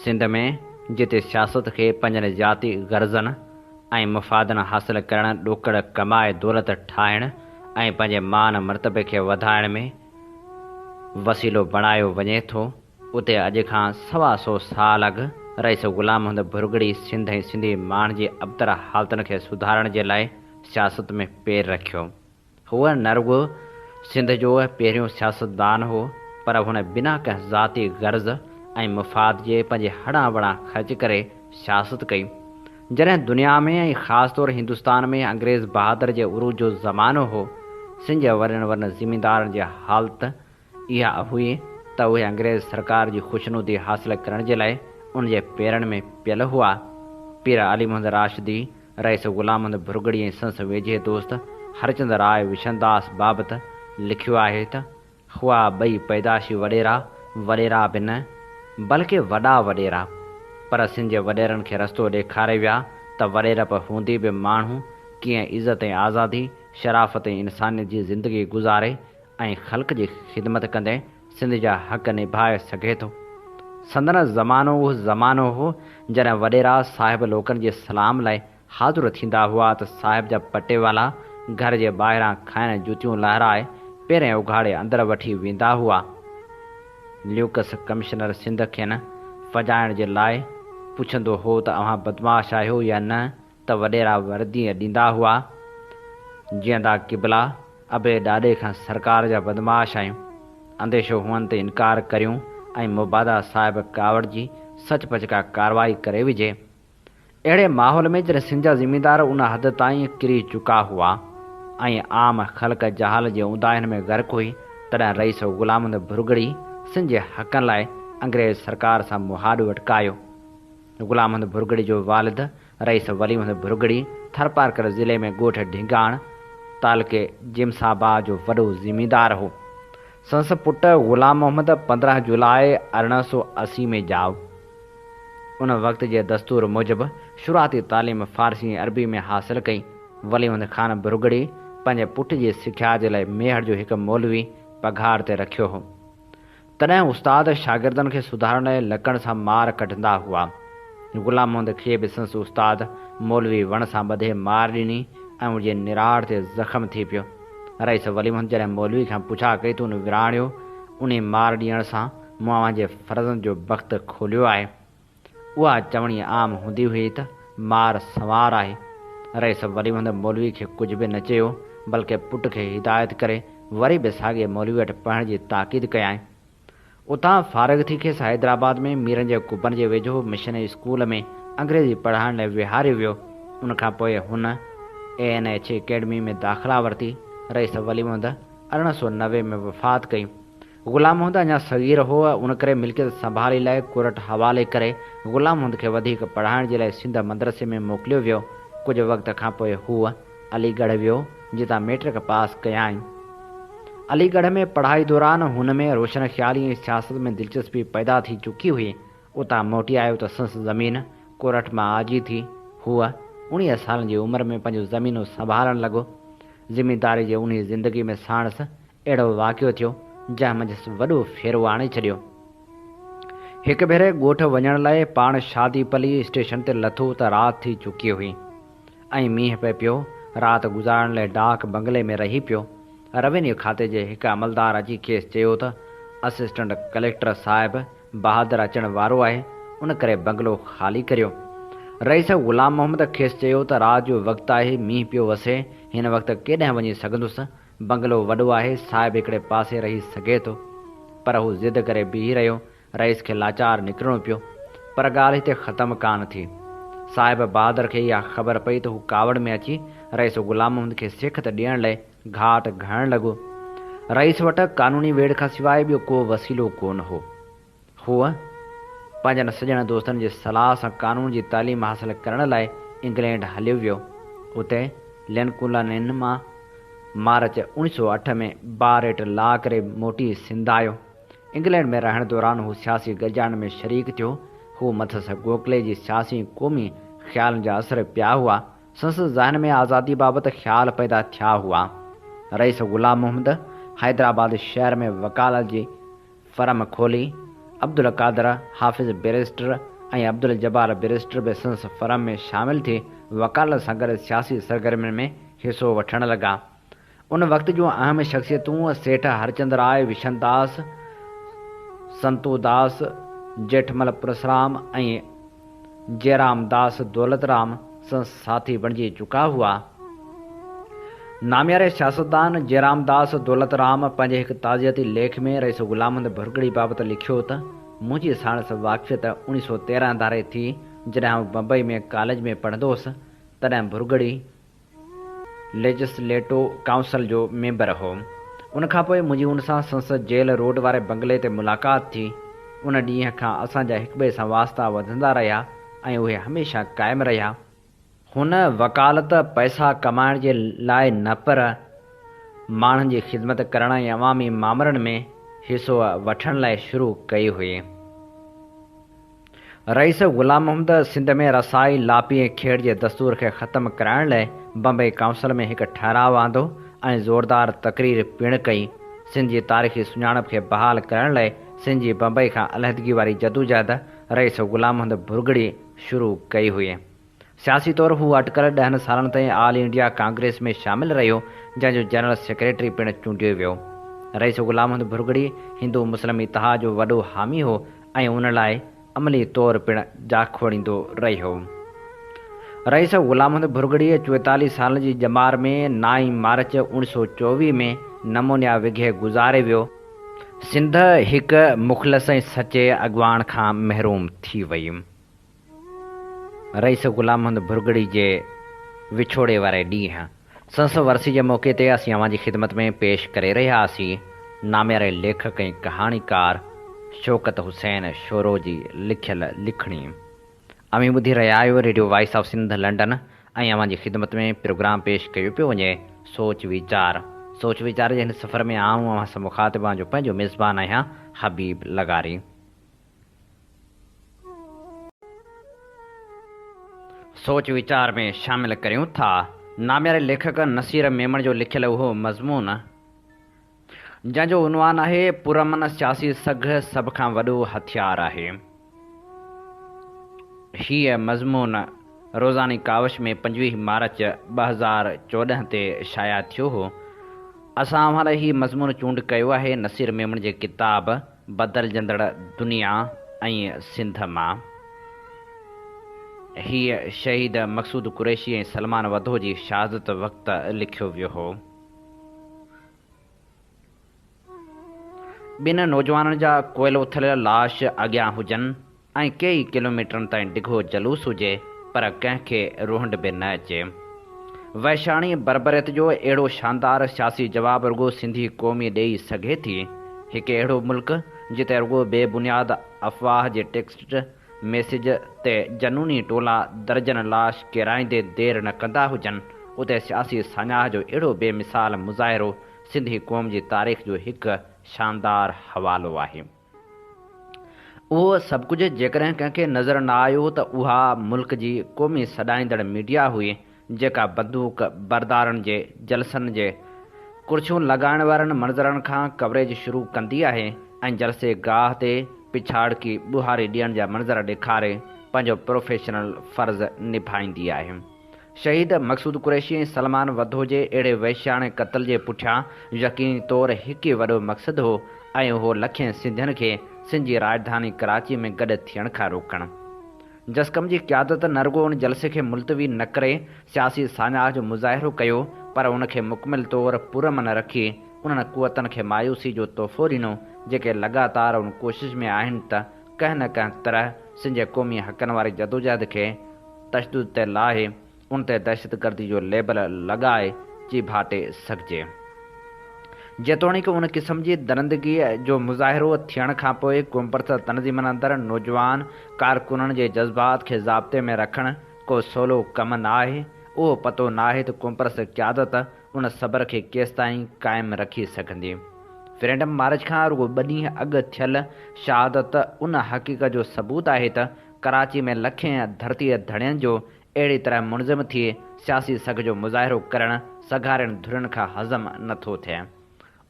सिंध में जिते सियासत खे पंहिंजनि ज़ाती गर्ज़नि ऐं मुफ़ादनि हासिल करणु, ॾोकड़ कमाए दौलत ठाहिणु ऐं पंहिंजे मान मर्तबे खे वधाइण में वसीलो बणायो वञे थो, उते अॼु खां 125 साल अॻु रईस ग़ुलाम मोहम्मद भुरगड़ी सिंध ऐं सिंधी माण्हुनि जी अबतर हालतुनि खे सुधारण जे लाइ सियासत में पेर रखियो। हूअ न रुॻो सिंध जो पहिरियों सियासतदान हो, पर हुन बिना कंहिं ज़ाती गर्ज़ ऐं मुफ़ाद जे पंहिंजे हणा वणा ख़र्च करे सियासत कई। जॾहिं दुनिया में ऐं ख़ासि तौरु हिंदुस्तान में अंग्रेज़ बहादुर जे उरूज जो ज़मानो हो, सिंध जे वॾनि वॾनि ज़मींदारनि जी हालत इहा हुई त उहे अंग्रेज़ सरकार जी ख़ुशनुदी हासिल करण जे लाइ उन जे पेरनि में पियल हुआ। पीर अली मोहम्मद राशिदी, रईस ग़ुलाम मोहम्मद भुरगड़ी ऐं संस वेझे दोस्त हरचंद राय विशनदास बाबति लिखियो आहे त हुआ ॿई पैदाशी वॾेरा वॾेरा बि न बल्कि वॾा वॾेरा, पर सिंध जे वॾेरनि खे रस्तो ॾेखारे विया त वॾेरप हूंदी बि माण्हू कीअं इज़त ऐं आज़ादी, शराफ़त ऐं इंसानियत जी ज़िंदगी गुज़ारे ऐं ख़ल्क़ जी ख़िदमत कंदे सिंध जा हक़ निभाए सघे थो। संदन ज़मानो उहो ज़मानो हो जॾहिं वॾेरा साहिब लोकनि जे सलाम लाइ हाज़ुर थींदा हुआ त साहिब जा पटेवाला घर जे ॿाहिरां खाइण जूतियूं लहराए पहिरें उघाड़े अंदरि वठी वेंदा हुआ। ल्यूकस कमिश्नर सिंध खेनि फजाइण जे लाइ पुछंदो हो त अव्हां बदमाश आहियो या न, त वॾेरा वर्दीअ ॾींदा हुआ जीअं त क़िबला अबे ॾाॾे खां सरकार जा बदमाश आहियूं। अंदेशो हुअण ते इनकार करियूं ऐं मुबादा साहिब कावड़ जी सचपच का कार्रवाई करे विझे। अहिड़े माहौल में जॾहिं सिंध जा ज़िमीदार उन हद ताईं किरी चुका हुआ ऐं आम ख़ल्क़ जहाल जे उदाहन में गर्क हुई, तॾहिं रईस ग़ुलाम भुरगड़ी सिंध जे हक़नि लाइ अंग्रेज़ सरकार सां मुहाॾो अटकायो। ग़ुलाम भुरगड़ी जो वालिद रईस वलीम भुरगड़ी थरपारकर ज़िले में ॻोठ ढिंगाण तालके जिमसाबाद जो वॾो ज़िमीदार हो। संस पुट ग़ुलाम मोहम्मद 15 जुलाई 1880 में जाओ। उन वक़्त जे दस्तूर मूजिबि शुरूआती तालीम फ़ारसी ऐं अरबी में हासिल कई। वलीम ख़ान भुरगड़ी पंहिंजे पुट जी सिख्या जे लाइ मेहर जो हिकु मौलवी पघार ते रखियो हो। तॾहिं उस्ताद शागिर्दनि खे सुधारण लाइ लकड़ सां मार कढंदा हुआ। ग़ुलाम मोहम्मद खे बि संस उस्ताद मौलवी वण सां ॿधे मार ॾिनी ऐं उनजे निराड़ ते ज़ख़्म थी पियो। रईस वलीम जॾहिं मौलवी खां पुछा कई त उन विराणियो, उन मार ॾियण सां मूं अव्हांजे फ़र्ज़नि जो बख़्तु खोलियो आहे। उहा चवणी आम हूंदी हुई त मार संवार आहे। रईस वलीम मौलवी खे कुझु बि न चयो, बल्कि पुट खे हिदायत करे वरी बि साॻे मौलवी वटि पढ़ण जी ताक़ीद कयाईं। उतां फारिग थी खेसि हैदराबाद में मीरनि जे कुबन जे वेझो मिशन स्कूल में अंग्रेज़ी पढ़ाइण लाइ विहारियो वियो। उनखां पोइ हुन ANH अकेडमी में दाख़िला वरिती। रईस वलीम 1890 में वफ़ात कई। ग़ुलाम मोहम्मद अञा सगीर हो, उन करे मिल्कियत संभाली लाइ कोर्ट हवाले करे ग़ुलाम मोहम्मद खे वधीक पढ़ाइण जे लाइ सिंध मदरसे में मोकिलियो वियो। कुझु वक़्त खां पोइ हूअ अलीगढ़ वियो, जितां मैट्रिक पास कयाईं। अलीगढ़ में पढ़ाई दौरान हुन में रोशन ख़्याली ऐं सियासत में दिलचस्पी पैदा थी चुकी हुई। उतां मोटी आयो त संस ज़मीन कोरठ मां आजी थी। हूअ 19 सालनि जी उमिरि में पंहिंजो ज़मीनूं संभालणु लॻो। ज़िमीदारी जे उन ज़िंदगी में साणस अहिड़ो वाक़ियो थियो जंहिं मंझि वॾो फेरो आणे छॾियो। हिकु भेरे ॻोठ वञण लाइ पाण शादीपली स्टेशन ते लथो त राति थी चुकी हुई ऐं मींहुं पए पियो। राति गुज़ारण लाइ डाक बंगले में रही पियो। रेवेन्यू खाते जे हिकु अमलदार अची खेसि चयो त असिस्टेंट कलेक्टर साहिब बहादुर अचण वारो आहे, उन करे बंगलो ख़ाली करियो। रईस ग़ुलाम मोहम्मद खेसि चयो त राति जो वक़्तु आहे, मींहुं पियो वसे, हिन वक़्तु केॾांहुं वञी सघंदुसि, बंगलो वॾो आहे, साहिब हिकिड़े पासे रही सघे थो। पर हू ज़िद करे बीही रहियो। रईस खे लाचार निकिरणो पियो। पर ॻाल्हि हिते ख़तमु कान थी। साहिब बहादुर खे इहा ख़बर पई त हू कावड़ में अची रईस ग़ुलाम मोहम्मद खे सिखत ॾियण लाइ घाट घणणु लॻो। रईस वटि कानूनी वेड़ खां सवाइ ॿियो को वसीलो कोन हो। हूअ पंहिंजनि सॼण दोस्तनि जी सलाह सां कानून जी तालीम हासिल करण लाइ इंग्लैंड हलियो वियो। उते लिनकुलन मां मार्च 1908 में बारेट ला करे मोटी सिंध आयो। इंग्लैंड में रहण दौरान हू सियासी गॾिजाण में शरीक थियो। हू मथसि गोखले जी सियासी क़ौमी ख़्यालनि जा असर पिया हुआ। संसद ज़हन में आज़ादी बाबति ख़्याल पैदा थिया हुआ। रईस ग़ुलाम मोहम्मद हैदराबाद शहर में वकालत जी फर्म खोली। अब्दुल कादर हाफ़िज़ बैरिस्टर ऐं अब्दुल जब्बार बैरिस्टर बि संस फर्म में शामिल थी वकालत सां गॾु सियासी सरगर्मियुनि में हिसो वठणु लॻा। उन वक़्त जूं अहम शख़्सियतूं सेठ हरचंद राय विशनदास, संतोदास, जेठमल परसराम ऐं जयरामदास दौलतराम संस साथी बणिजी चुका हुआ। नामियारे सियासतदान जयरामदास दौलतराम पंहिंजे हिकु ताज़ियती लेख में रईस ग़ुलाम भुरगड़ी बाबति लिखियो त मुंहिंजी साणस वाक़फ़ियत 1913 धारे थी। जॾहिं आउं बम्बई में कॉलेज में पढ़ंदो हुअसि, तॾहिं भुरगड़ी लेजिस्लेटिव काउंसिल जो मेंबर हो। उनखां पोइ मुंहिंजी उन सां संसद जेल रोड वारे बंगले ते मुलाक़ात थी। उन ॾींहं खां असांजा हिक ॿिए सां वास्ता वधंदा रहिया ऐं उहे हमेशह क़ाइमु रहिया। हुन वकालत पैसा कमाइण जे लाइ न पर माण्हुनि जी ख़िदमत करण ऐं अवामी मामलनि में हिसो वठण लाइ शुरू कई हुई। रईस ग़ुलाम मोहम्मद सिंध में रसाई लापी ऐं खेड़ जे दस्तूर खे ख़तमु कराइण लाइ बम्बई काउंसिल में हिकु ठहराउ आंदो ऐं ज़ोरदार तक़रीर पिणु कई। सिंध जी तारीख़ी सुञाणप खे बहाल करण लाइ सिंध जी बम्बई खां अलहदगी वारी जदोजहद रईस ग़ुलाम मोहम्मद भुरगड़ी शुरू कई हुई। सियासी तौरु हू अटकल 10 सालनि ताईं ऑल इंडिया कांग्रेस में शामिल रहियो, जंहिंजो जनरल सेक्रेटरी पिणु चूंडियो वियो। रईस ग़ुलाम मोहम्मद भुरगड़ी हिंदू मुस्लिम इतिहाद जो वॾो हामी हो ऐं उन लाइ अमली तौरु पिणु जाखोड़ींदो रहियो। रईस ग़ुलाम मोहम्मद भुरगड़ी 44 साल जी ॼमार में 9 मार्च 1924 में नमूनिया विघे गुज़ारे वियो। सिंध हिकु मुख़लिस ऐं सचे अॻवान खां महरूम थी वई। रईस ग़ुलाम मोहम्मद भुरगड़ी जे विछोड़े वारे ॾींहुं संस वरसी जे मौक़े ते असीं अव्हां जी ख़िदमत में पेश करे रहियासीं नामियारे लेखक ऐं कहाणीकार शौकत हुसैन शोरो जी लिखियल लिखणी। अमीं ॿुधी रहिया आहियो radio voice of Sindh London ऐं अव्हां जी ख़िदमत में प्रोग्राम पेश कयो पियो वञे सोच वीचार जे हिन सफ़र में आऊं अव्हां सां मुख़ातिब जो पंहिंजो मेज़बान आहियां हबीब लगारी। सोच वीचार में शामिल करियूं था नामियारे लेखक नसीर मेमण जो लिखियल उहो मज़मून जंहिंजो उनवान आहे पुरमन सियासी सघ सभ खां वॾो हथियार आहे। हीअ मज़मून रोज़ानी कावश में 25 मार्च 2014 ते शाया थियो हो। असां अव्हां लाइ हीउ मज़मून चूंड कयो आहे नसीर मेमण जे किताब बदिलजंदड़ दुनिया ऐं सिंध मां। हीअ शहीद मक़सूद कुरैशी ऐं सलमान वधो जी शहादत वक़्तु लिखियो वियो हो। ॿिनि नौजवाननि जा कोयल उथल लाश अॻियां हुजनि ऐं कई किलोमीटरनि ताईं डिघो जलूस हुजे पर कंहिंखे रोहंड बि न अचे। वैशाणी बरबरियत जो अहिड़ो शानदार सियासी जवाबु रुॻो सिंधी क़ौमी ॾेई सघे थी। हिकु अहिड़ो मुल्क जिते रुॻो बेबुनियाद अफ़वाह जे टेक्स्ट मैसेज ते जनूनी टोला दर्जन लाश किराईंदे देरि न कंदा हुजनि, उते सियासी सान्याह जो अहिड़ो बेमिसाल मुज़ाहिरो सिंधी क़ौम जी तारीख़ जो हिकु शानदार हवालो आहे। उहो सभु कुझु जेकॾहिं कंहिंखे नज़र न आयो त उहा मुल्क जी क़ौमी सॾाईंदड़ मीडिया हुई जेका बंदूक बरदारनि जे जलसनि जे कुर्सियूं लॻाइण वारनि मंज़रनि खां कवरेज शुरू कंदी आहे ऐं जलसे गाह ते पिछाड़की ॿुहारी ॾियण जा मंज़र ॾेखारे पंहिंजो प्रोफेशनल फ़र्ज़ निभाईंदी आहे। शहीद मक़सूद कुरैशी ऐं सलमान वधो जे अहिड़े वैश्याणे क़त्ल जे पुठियां यकीनी तौरु हिकु ई वॾो मक़सदु हो ऐं उहो लखें सिंधियुनि खे सिंध जी राजधानी कराची में गॾु थियण खां रोकणु। जसकम जी क़यादत न रुॻो उन जलसे खे मुलतवी न करे सियासी सान्याह जो मुज़ाहिरो कयो पर उनखे मुकमिल तौरु पुरमन रखी उन्हनि क़ुवतनि खे मायूसी जो तोहफ़ो ॾिनो जेके लगातार उन कोशिश में आहिनि त कंहिं न कंहिं तरह सिंध जे क़ौमी हक़नि वारी जदोजहद खे तशदुद ते लाहे उन ते दहशतगर्दी जो लेबल लॻाए चिभाटे सघिजे। जेतोणीकि उन क़िस्म जी दरंदगीअ जो मुज़ाहिरो थियण खां पोइ क़ौमपरस्त तनज़ीमनि अंदरि नौजवान कारकुननि जे जज़्बात खे ज़ाब्ते में रखणु को सवलो कमु न आहे। उहो पतो न आहे त क़ौमपरस्त क़यादत उन सब्र खे केसिताईं क़ाइमु रखी सघंदी। फ्रीडम मार्च खां रुॻो 2 ॾींहं अॻु थियल शहादत उन हक़ीक़त जो सबूत आहे त कराची में लखें धरतीअ धड़ियनि जो अहिड़ी तरह मुनज़िम थी सियासी सघ जो मुज़ाहिरो करणु सघारनि धुरियुनि खां हज़म नथो थिए।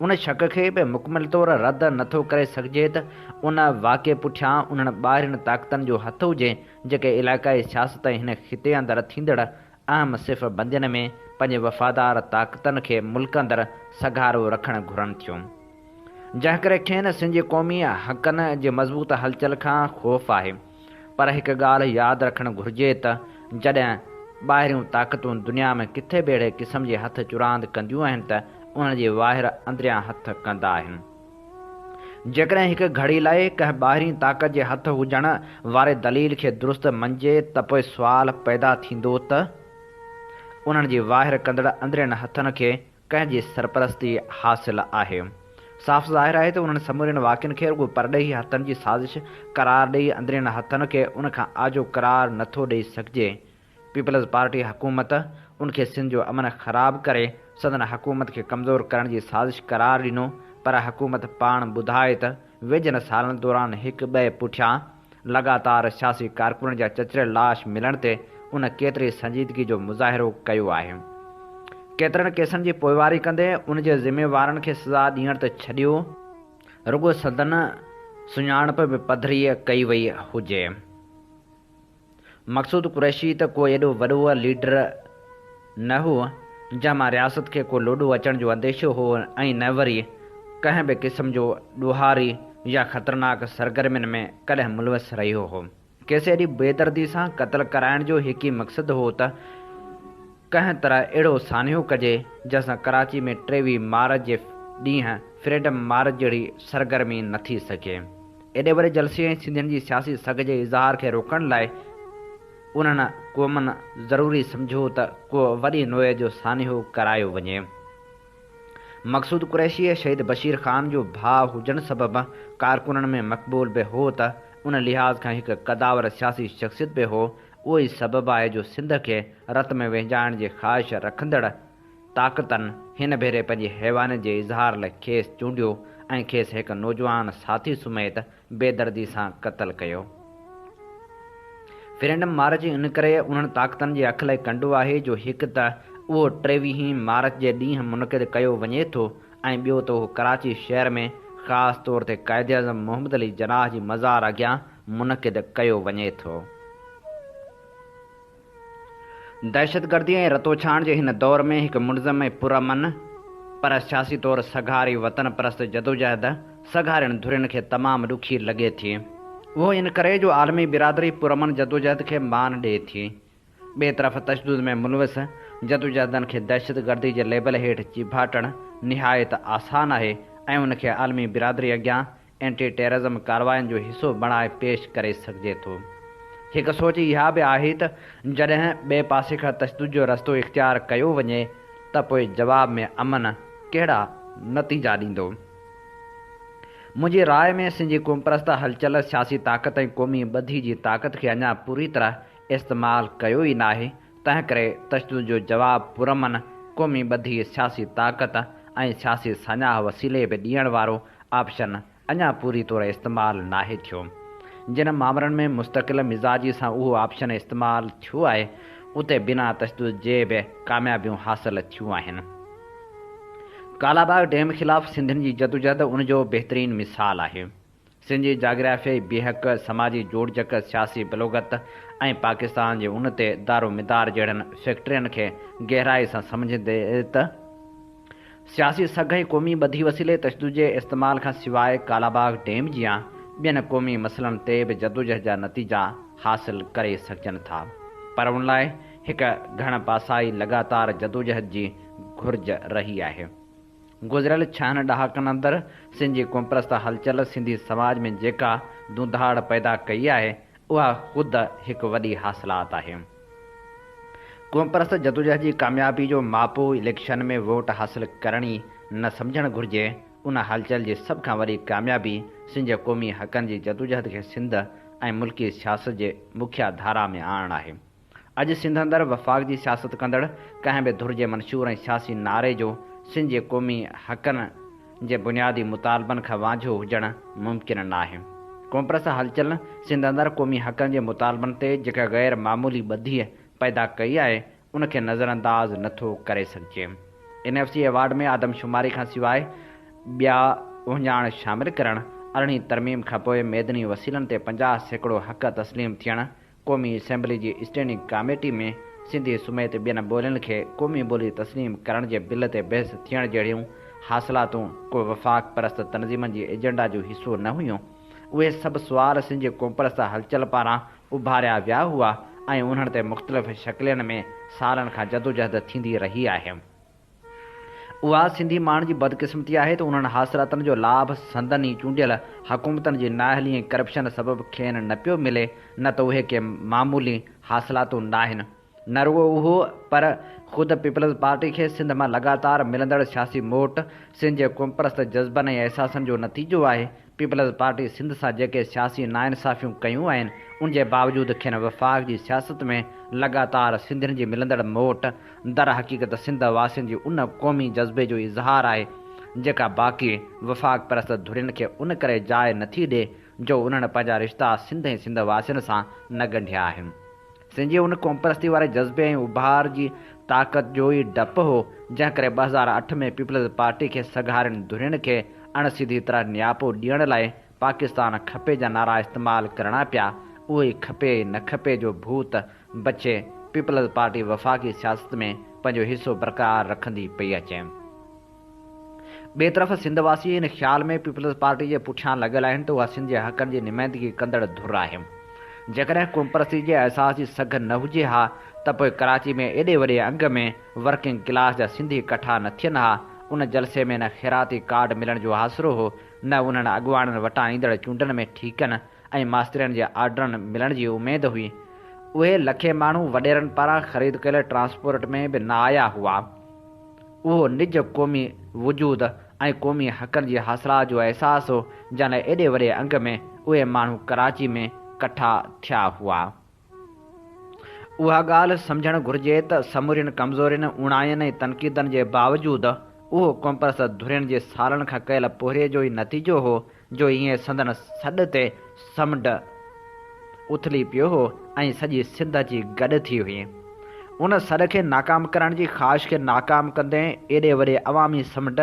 उन शक खे बि मुकमिल तौरु रद्द नथो करे सघिजे त उन वाक़े पुठियां उन्हनि ॿाहिरियुनि ताक़तनि जो हथु हुजे जेके इलाइक़ाई सियासत हिन ख़िते अंदरि थींदड़ अहम सिफ़ बंदियुनि में पंहिंजे वफ़ादार ताक़तनि खे मुल्क अंदरि सघारो रखणु घुरनि थियूं। जंहिं करे खेनि सिंध जे क़ौमी हक़नि जे मज़बूत हलचल खां ख़ौफ़ आहे। पर हिकु ॻाल्हि यादि रखणु घुरिजे त जॾहिं ॿाहिरियूं ताक़तूं दुनिया में किथे बि अहिड़े क़िस्म जे हथ चुरांद कंदियूं आहिनि त उन्हनि जे वाहिर अंदरियां हथ कंदा आहिनि। जेकॾहिं हिकु घड़ी लाइ कंहिं ॿाहिरीं ताक़त जे हथ हुजण वारे दलील खे दुरुस्त मञिजे त पोइ सुवाल पैदा थींदो त उन्हनि जी वाहिर कंदड़ अंदरियनि हथनि खे कंहिंजी सरपरस्ती हासिलु आहे। साफ़ ज़ाहिर आहे त उन्हनि समूरनि वाक़िअनि खे रुॻो परॾेही हथनि जी साज़िश करार ॾेई अंदरियनि हथनि खे उन खां आजो करार नथो ॾेई सघिजे। पीपल्स पार्टी हुकूमत उनखे सिंध जो अमन ख़राब करे सदन हुकूमत खे कमज़ोर करण जी साज़िश करार ॾिनो, पर हुकूमत पाण ॿुधाए त वेझनि सालनि दौरान हिक ॿिए पुठियां लगातार सियासी कारकुननि जा चचरियल लाश मिलण ते उन केतिरी संजीदगी जो मुज़ाहिरो कयो आहे। केतिरनि केसनि जी पोइवारी कंदे उन जे ज़िम्मेवारनि खे सज़ा ॾियण त छॾियो, रुॻो सदन सुञाणप बि पधरी कई वई हुजे। मक़सूद कुरैशी त को एॾो वॾो लीडर न हो जंहिंमां रियासत खे को लोॾो अचण जो अंदेशो हो ऐं न वरी कंहिं बि क़िस्म जो ॾोहारी या ख़तरनाक सरगर्मियुनि में कॾहिं मुलवस रहियो हो। कंहिंसे एॾी बेदर्दी सां क़त्ल कराइण जो हिकु ई मक़सदु हो त कंहिं तरह अहिड़ो सान्हो कजे जंहिंसां कराची में 23 मार्च जे ॾींहुं फ्रीडम मार्च जहिड़ी सरगर्मी न थी सघे। एॾे वॾे जलसे ऐं सिंधियुनि जी सियासी सघ जे इज़हार खे रोकण लाइ उन्हनि क़ौमनि ज़रूरी सम्झो त को वॾी नोए जो सान्हो करायो वञे। मक़सूद कुरैशी शहीद बशीर ख़ान जो भाउ हुजण सबबि कारकुननि में मक़बूल बि हो त उन लिहाज़ खां हिकु क़दावर सियासी शख़्सियत बि हो। उहो ई सबबु आहे जो सिंध खे रत में विझाइण जी ख़्वाहिश रखंदड़ ताक़तनि हिन भेरे पंहिंजी हैवानियत जे इज़हार लाइ खेसि चूंडियो ऐं खेसि हिकु नौजवान साथी समेत बेदर्दी सां क़त्ल कयो। फ्रीडम मार्च इन करे उन्हनि ताक़तनि जे अख लाइ कंडो आहे जो हिकु त उहो 23 मार्च जे ॾींहुं मुनक़िद कयो वञे थो ऐं ॿियो त उहो कराची शहर में ख़ासि तौर ते क़ाइदे आज़म मोहम्मद अली जनाह जी मज़ार अॻियां मुनक़िद कयो वञे थो। दहशतगर्दी ऐं रतोछाण जे हिन दौर में हिकु मुनज़म ऐं पुरअमन पर सियासी तौरु सघारी वतन परस्त जदोजहद सघारियुनि धुरियुनि खे तमामु ॾुखी लॻे थी। उहो इन करे जो आलमी बिरादरी पुरअमन जदोजहद खे मान ॾिए थी। ॿिए तरफ़ तशदुद में मुलविस जदोजहदनि खे दहशतगर्दी जे लेबल हेठि चिभाटणु निहायत आसान आहे ऐं उनखे आलमी बिरादरी अॻियां एंटी टेररिज़म कार्रवाइनि जो हिसो बणाए पेश करे सघिजे थो। हिकु सोच इहा बि आहे त जॾहिं ॿिए पासे खां तशदुद जो रस्तो इख़्तियार कयो वञे त पोइ जवाब में अमन कहिड़ा नतीजा ॾींदो। मुंहिंजी राय में सिंधी क़ौमपरस्त हलचल सियासी ताक़त ऐं क़ौमी ॿधी जी ताक़त खे अञा पूरी तरह इस्तेमालु कयो ई नाहे। तंहिं करे तशदुद जो जवाबु पुरअमन क़ौमी ॿधी सियासी ताक़त ऐं सियासी सञाह वसीले बि ॾियण वारो ऑप्शन अञा पूरी तौरु इस्तेमालु नाहे थियो। जिन मामलनि में मुस्तक़िल मिज़ाजी सां उहो ऑप्शन इस्तेमालु थियो आहे उते बिना तशदुद जे बि कामयाबियूं हासिल थियूं आहिनि। कालाबाग डैम ख़िलाफ़ सिंधियुनि जी जदोजहद उन जो बहितरीनु मिसाल आहे। सिंध जी जाग्राफ़ियाई बेहक समाजी जोड़जक सियासी बलोगत ऐं पाकिस्तान जे उन ते दारोमिदार जहिड़नि फैक्ट्रियुनि खे गहराई सां सम्झंदे त सियासी सघ ऐं क़ौमी ॿधी वसीले तशदुद जे इस्तेमाल खां सवाइ कालाबाग डैम जियां ॿियनि क़ौमी मसइलनि ते बि जदोजहद जा नतीजा हासिल करे सघजनि था, पर उन लाइ हिकु घण पासाई लगातार जदोजहद जी घुर्ज रही आहे। गुज़िरियल 6 ॾहाकनि अंदरि सिंध जी क़ौमपरस्त हलचल सिंधी समाज में जेका दूधाड़ पैदा कई आहे उहा ख़ुदि हिकु वॾी हासिलात आहे। क़ौमपरस्त जदोजहद जी कामयाबी जो मापो इलेक्शन में वोट हासिल करणी न सम्झणु घुरिजे। उन हलचल जी सभ खां वॾी कामयाबी सिंध जे क़ौमी हक़नि जी जदोजहद खे सिंध ऐं मुल्की सियासत जे मुख्य धारा में आणणु आहे। अॼु सिंध अंदरि वफ़ाक़ जी सियासत कंदड़ कंहिं बि धुर जे मंशूर ऐं सियासी नारे जो सिंध जे क़ौमी हक़नि जे बुनियादी मुतालबनि खां वाझो हुजणु मुमकिन न आहे। क़ौमपरस्त हलचल सिंध अंदरि क़ौमी हक़नि जे मुतालबनि ते जेका ग़ैर मामूली ॿधी पैदा कई आहे उनखे नज़रअंदाज़ नथो करे सघिजे। NFC अवार्ड में आदमशुमारी खां सवाइ ॿिया उहिञाण शामिल करणु, 18 तरमीम खां पोइ मैदनी वसीलनि ते 50% हक़ तस्लीम थियणु, क़ौमी असेंबली जी स्टैंडिंग कमेटी में सिंधी समेत ॿियनि ॿोलियुनि खे क़ौमी ॿोली तस्लीम करण जे बिल ते बहस थियण जहिड़ियूं हासिलातूं को वफ़ाक़ परस्त तनज़ीमनि जी एजेंडा जो हिसो न हुयूं। उहे सभु सुवाल सिंध जे क़ौमपरस्त हलचल पारां उभारिया विया हुआ ऐं उन्हनि ते मुख़्तलिफ़ शकिलनि में सालनि खां जदोजहद थींदी रही आहे। उहा सिंधी माण्हुनि जी बदकिस्मती आहे त उन्हनि हासिलातनि जो लाभ संदनि ई चूंडियल हुकूमतनि जी नाअहली ऐं करप्शन सबबु खेनि न पियो मिले, न त उहे के मामूली हासिलातूं न आहिनि। न रुॻो उहो पर ख़ुदि पीपल्स पार्टी खे सिंध मां लगातार मिलंदड़ सियासी मोट सिंध जे क़ौमपरस्त जज़्बनि ऐं अहसासनि जो नतीजो आहे। पीपल्स पार्टी सिंध सां जेके सियासी नाइंसाफ़ियूं कयूं आहिनि उन जे बावजूदि खेनि वफ़ाक़ जी सियासत में लगातार सिंधियुनि जी मिलंदड़ मोट दर हक़ीक़त सिंध वासियुनि जी उन क़ौमी जज़्बे जो इज़हार आहे जेका बाक़ी वफ़ाक़ परस्त धुरियुनि खे उन करे जाइ नथी ॾिए जो उन्हनि पंहिंजा रिश्ता सिंध ऐं सिंध वासियुनि सां न ॻंढिया आहिनि। सिंध जी उन क़ौम परस्ती वारे जज़्बे ऐं उभार जी ताक़त जो ई डपु हो जंहिं करे 2008 में पीपल्स पार्टी खे सघारियुनि धुरियुनि खे अणसिधी तरह नियापो ॾियण लाइ पाकिस्तान खपे जा नारा इस्तेमालु करणा पिया। उहे खपे न खपे जो भूत बचे पीपल्स पार्टी वफ़ाक़ी सियासत में पंहिंजो हिसो बरक़रार रखंदी पई अचे। ॿिए तरफ़ सिंधवासी इन ख़्याल में पीपल्स पार्टी जे पुठियां लॻल आहिनि त उहा सिंध जे हक़नि जी नुमाइंदगी कंदड़ धुर आहे। जेकॾहिं क़ौम परस्ती जे अहसास जी सघ न हुजे हा त पोइ कराची में एॾे वॾे अंग में वर्किंग क्लास जा सिंधी इकट्ठा न थियनि हा। उन जलसे में न ख़ैराती कार्ड मिलण जो आसिरो हो, न उन्हनि अॻुवाणनि वटां ईंदड़ चूंडनि में ठीकनि ऐं मास्तरनि जे ऑर्डरनि मिलण जी उमेदु हुई। उहे लखे माण्हू वॾेरनि पारां ख़रीद कयल ट्रांसपोर्ट में बि न आया हुआ। उहो निज क़ौमी वजूद ऐं क़ौमी हक़नि जी हासिला जो अहसासु हो जंहिं लाइ एॾे वॾे अंग में उहे माण्हू कराची में कठा थिया हुआ। उहा ॻाल्हि सम्झणु घुरिजे त समूरियुनि कमज़ोरियुनि उणाइयुनि ऐं तनक़ीदनि जे बावजूदि उहो क़ौम परस्त धुरियुनि जे सालनि खां कयल पोहरे जो ई नतीजो हो जो ईअं संदन सॾ ते समुंड उथली पियो हो ऐं सॼी सिंध जी गॾु थी हुई। उन सॾ खे नाकाम करण जी ख़्वाहिश खे नाकाम कंदे एॾे वॾे अवामी समुंड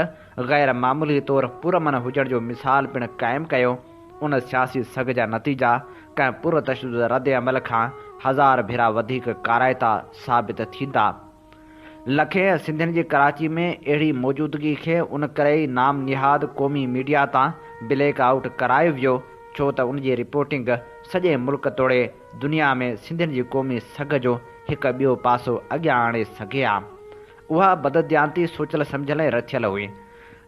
ग़ैर मामूली तौरु पुरमन हुजण जो मिसाल पिणु क़ाइमु कयो। उन सियासी सघ जा नतीजा कंहिं पुरतशदुद रद्द अमल खां हज़ार भेरा वधीक काराइता साबित थींदा। लखे सिंधियुनि जी कराची में अहिड़ी मौजूदगी खे उन करे ई नाम निहाद क़ौमी मीडिया तां ब्लैक आउट करायो वियो छो त उन जी रिपोर्टिंग सॼे मुल्क तोड़े दुनिया में सिंधियुनि जी क़ौमी सघ जो हिकु ॿियो पासो अॻियां आणे सघे हा। उहा बददियांती सोचियल सम्झल ऐं रथियल हुई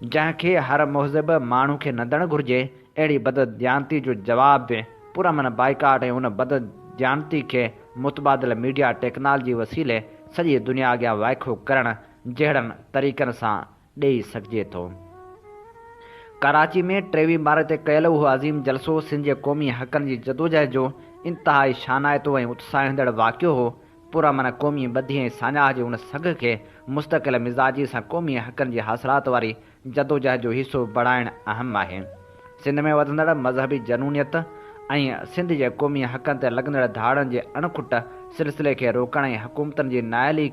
जंहिंखे हर मुहज़िब माण्हू खे न ॾियणु घुरिजे। अहिड़ी बददियांती जो जवाब बि पुरमन बाइकाट ऐं उन बददियांती खे मुतबादिल मीडिया टेक्नोलॉजी वसीले सॼी दुनिया अॻियां वाइखो करणु जहिड़नि तरीक़नि सां ॾेई सघिजे थो। कराची में 23 मार्च ते कयल उहो अज़ीम जलसो सिंध जे क़ौमी हक़नि जी जदोजहद जो इंतिहाई शानाइतो ऐं उत्साहींदड़ वाक़ियो हो। पुरमन क़ौमी ॿधी ऐं साञाह जे उन सघ खे मुस्तक़िल मिज़ाजी सां क़ौमी हक़नि जी हासिलात वारी जदोजहद जो हिसो बणाइणु अहम आहे। सिंध में वधंदड़ मज़हबी जनूनियत ऐं सिंध जे क़ौमी हक़नि ते लॻंदड़ धाड़नि जे अणखुट सिलसिले खे रोकण ऐं हुकूमतनि जी नाअहली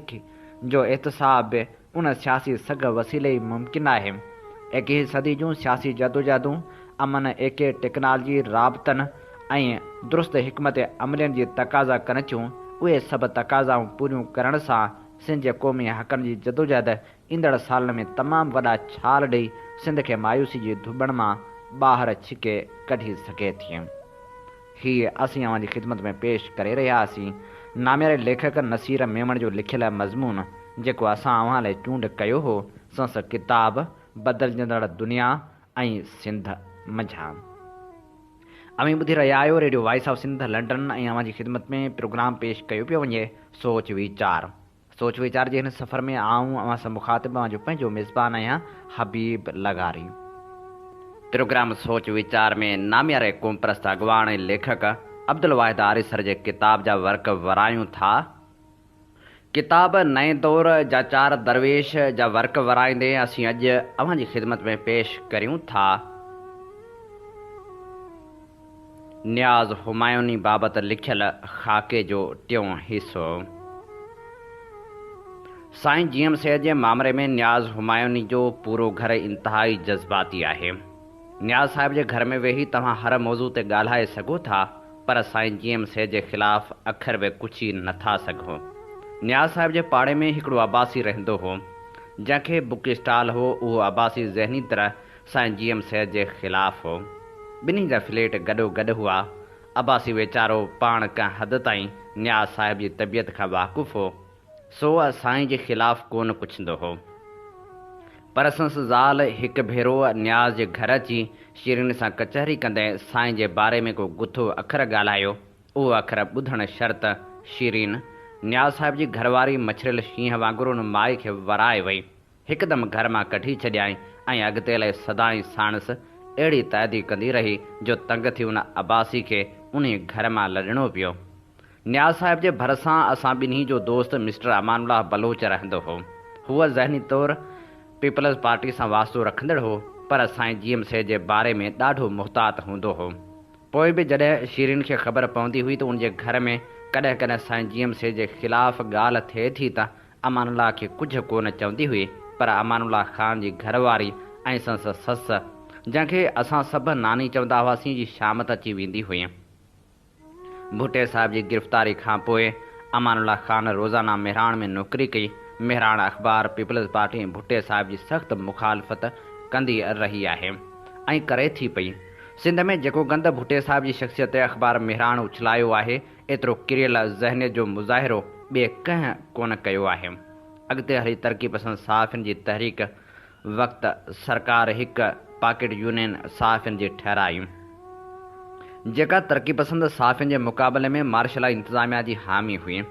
जो एहतसाब बि उन सियासी सघ वसीले ई मुमकिन आहे। 21वीं सदी जूं सियासी जदोजहदूं अमन एके टेक्नोलॉजी राबतनि ऐं दुरुस्त हिकमत अमलियुनि जी तक़ाज़ा कनि थियूं। उहे सभु तक़ाज़ाऊं पूरियूं करण सां सिंध जे क़ौमी हक़नि जी जदोजहद ईंदड़ सालनि में तमामु वॾा छाल ॾेई सिंध खे मायूसी जी धुॿण मां ॿाहिरि छिके कढी सघे थी। हीअ असीं अव्हां जी ख़िदमत में पेश करे रहिया हुआसीं नामियारे लेखक नसीर मेमण जो लिखियल मज़मून जेको असां अव्हां लाइ चूंड कयो हो संस किताब बदिलजंदड़ दुनिया ऐं सिंध मंझां। अमी ॿुधी रहिया आहियो radio voice of Sindh London ऐं अव्हां जी ख़िदमत में प्रोग्राम पेश कयो पियो वञे सोच वीचार जे हिन सफ़र में आऊं अव्हां सां मुखातिब अव्हां जो पंहिंजो मेज़बान आहियां हबीब लगारी। प्रोग्राम सोच वीचार में नामियारे क़ौम परस्त अॻवान ऐं लेखक अब्दुल वाहिद आरिसर जे किताब जा वर्क वरायूं था। किताब नएं दौर जा 4 दरवेश जा वर्क वराईंदे असीं अॼु अव्हां जी ख़िदमत में पेश करियूं था न्याज़ हुमायूनी बाबति लिखियल ख़ाके जो टियों हिसो। साईं जीएम सैद जे मामले में न्याज़ हुमायूनी जो पूरो घर इंतिहाई जज़्बाती आहे। न्याज़ साहिब जे घर में वेही तव्हां हर मौज़ू ते ॻाल्हाए सघो था पर साईं जीएम सैद जे ख़िलाफ़ अखर बि कुझी नथा सघो। न्याज़ साहिब जे पाड़े में हिकिड़ो अब्बासी रहंदो हो जंहिंखे बुक स्टॉल हो। उहो अब्बासी ज़हनी तरह साईं जीएम सैद जे ख़िलाफ़ हो। ॿिन्ही जा फ्लैट गॾो हुआ। अब्बासी वीचारो पाण कंहिं हद ताईं न्याज़ साहिब जी तबियत खां वाक़ुफ़ हो सो साईं जे ख़िलाफ़ कोन पुछंदो हो। पर संस ज़ाल हिकु भेरो न्याज़ जे घर अची शीरीन सां कचहरी कंदे साईं जे बारे में को गुथो अखर ॻाल्हायो। उहो अखर ॿुधणु शर्त शीरीन न्याज़ साहिब जी घरवारी मछरियल शींहं वांगुरु उन माई खे वराए वई, हिकदमि घर मां कढी छॾियाईं ऐं अॻिते लाइ सदाईं साणसि अहिड़ी तइदी कंदी रही जो तंग थी उन अब्बासी खे उन घर मां लॾणो पियो। न्याज़ साहिब जे भरिसां असां ॿिन्ही जो दोस्त मिस्टर अमानुल्लाह बलोच रहंदो हो। हूअ ज़हनी तौरु पीपल्स पार्टी सां वास्तो रखंदड़ हो, पर साईं जीएम से जे बारे में ॾाढो मुहतात हूंदो हो। पोइ बि जॾहिं शीरीन खे ख़बर पवंदी हुई त उनजे घर में कॾहिं कॾहिं साईं जीएम से जे ख़िलाफ़ ॻाल्हि थिए थी त अमानुल्लाह खे कुझु कोन चवंदी हुई, पर अमानुल्लाह ख़ान जी घरवारी ऐं संसद ससु, जंहिंखे असां सभु नानी चवंदा हुआसीं, जी शामत अची वेंदी हुई। भुट्टे साहिब जी गिरफ़्तारी खां पोइ अमानुल्लाह ख़ान रोज़ाना मेहराण में नौकरी कई। मेहराण अख़बार पीपल्स पार्टी भुट्टे साहिब जी सख़्तु मुखालफ़त कंदी रही आहे ऐं करे थी पई। सिंध में जेको गंद भुट्टे साहिब जी शख़्सियत अख़बार मेहराण उछलायो आहे, एतिरो किरियल ज़हन जो मुज़ाहिरो ॿिए कंहिं कोन कयो आहे। अॻिते हली तरक़ी पसंद सहाफ़ियुनि जी तहरीक वक़्तु सरकार हिकु पॉकेट यूनियन सहाफ़ियुनि जी ठहिराई, जेका तरक़ी पसंद सहाफ़ियुनि जे मुक़ाबले में मार्शल इंतिज़ामिया जी हामी हुई।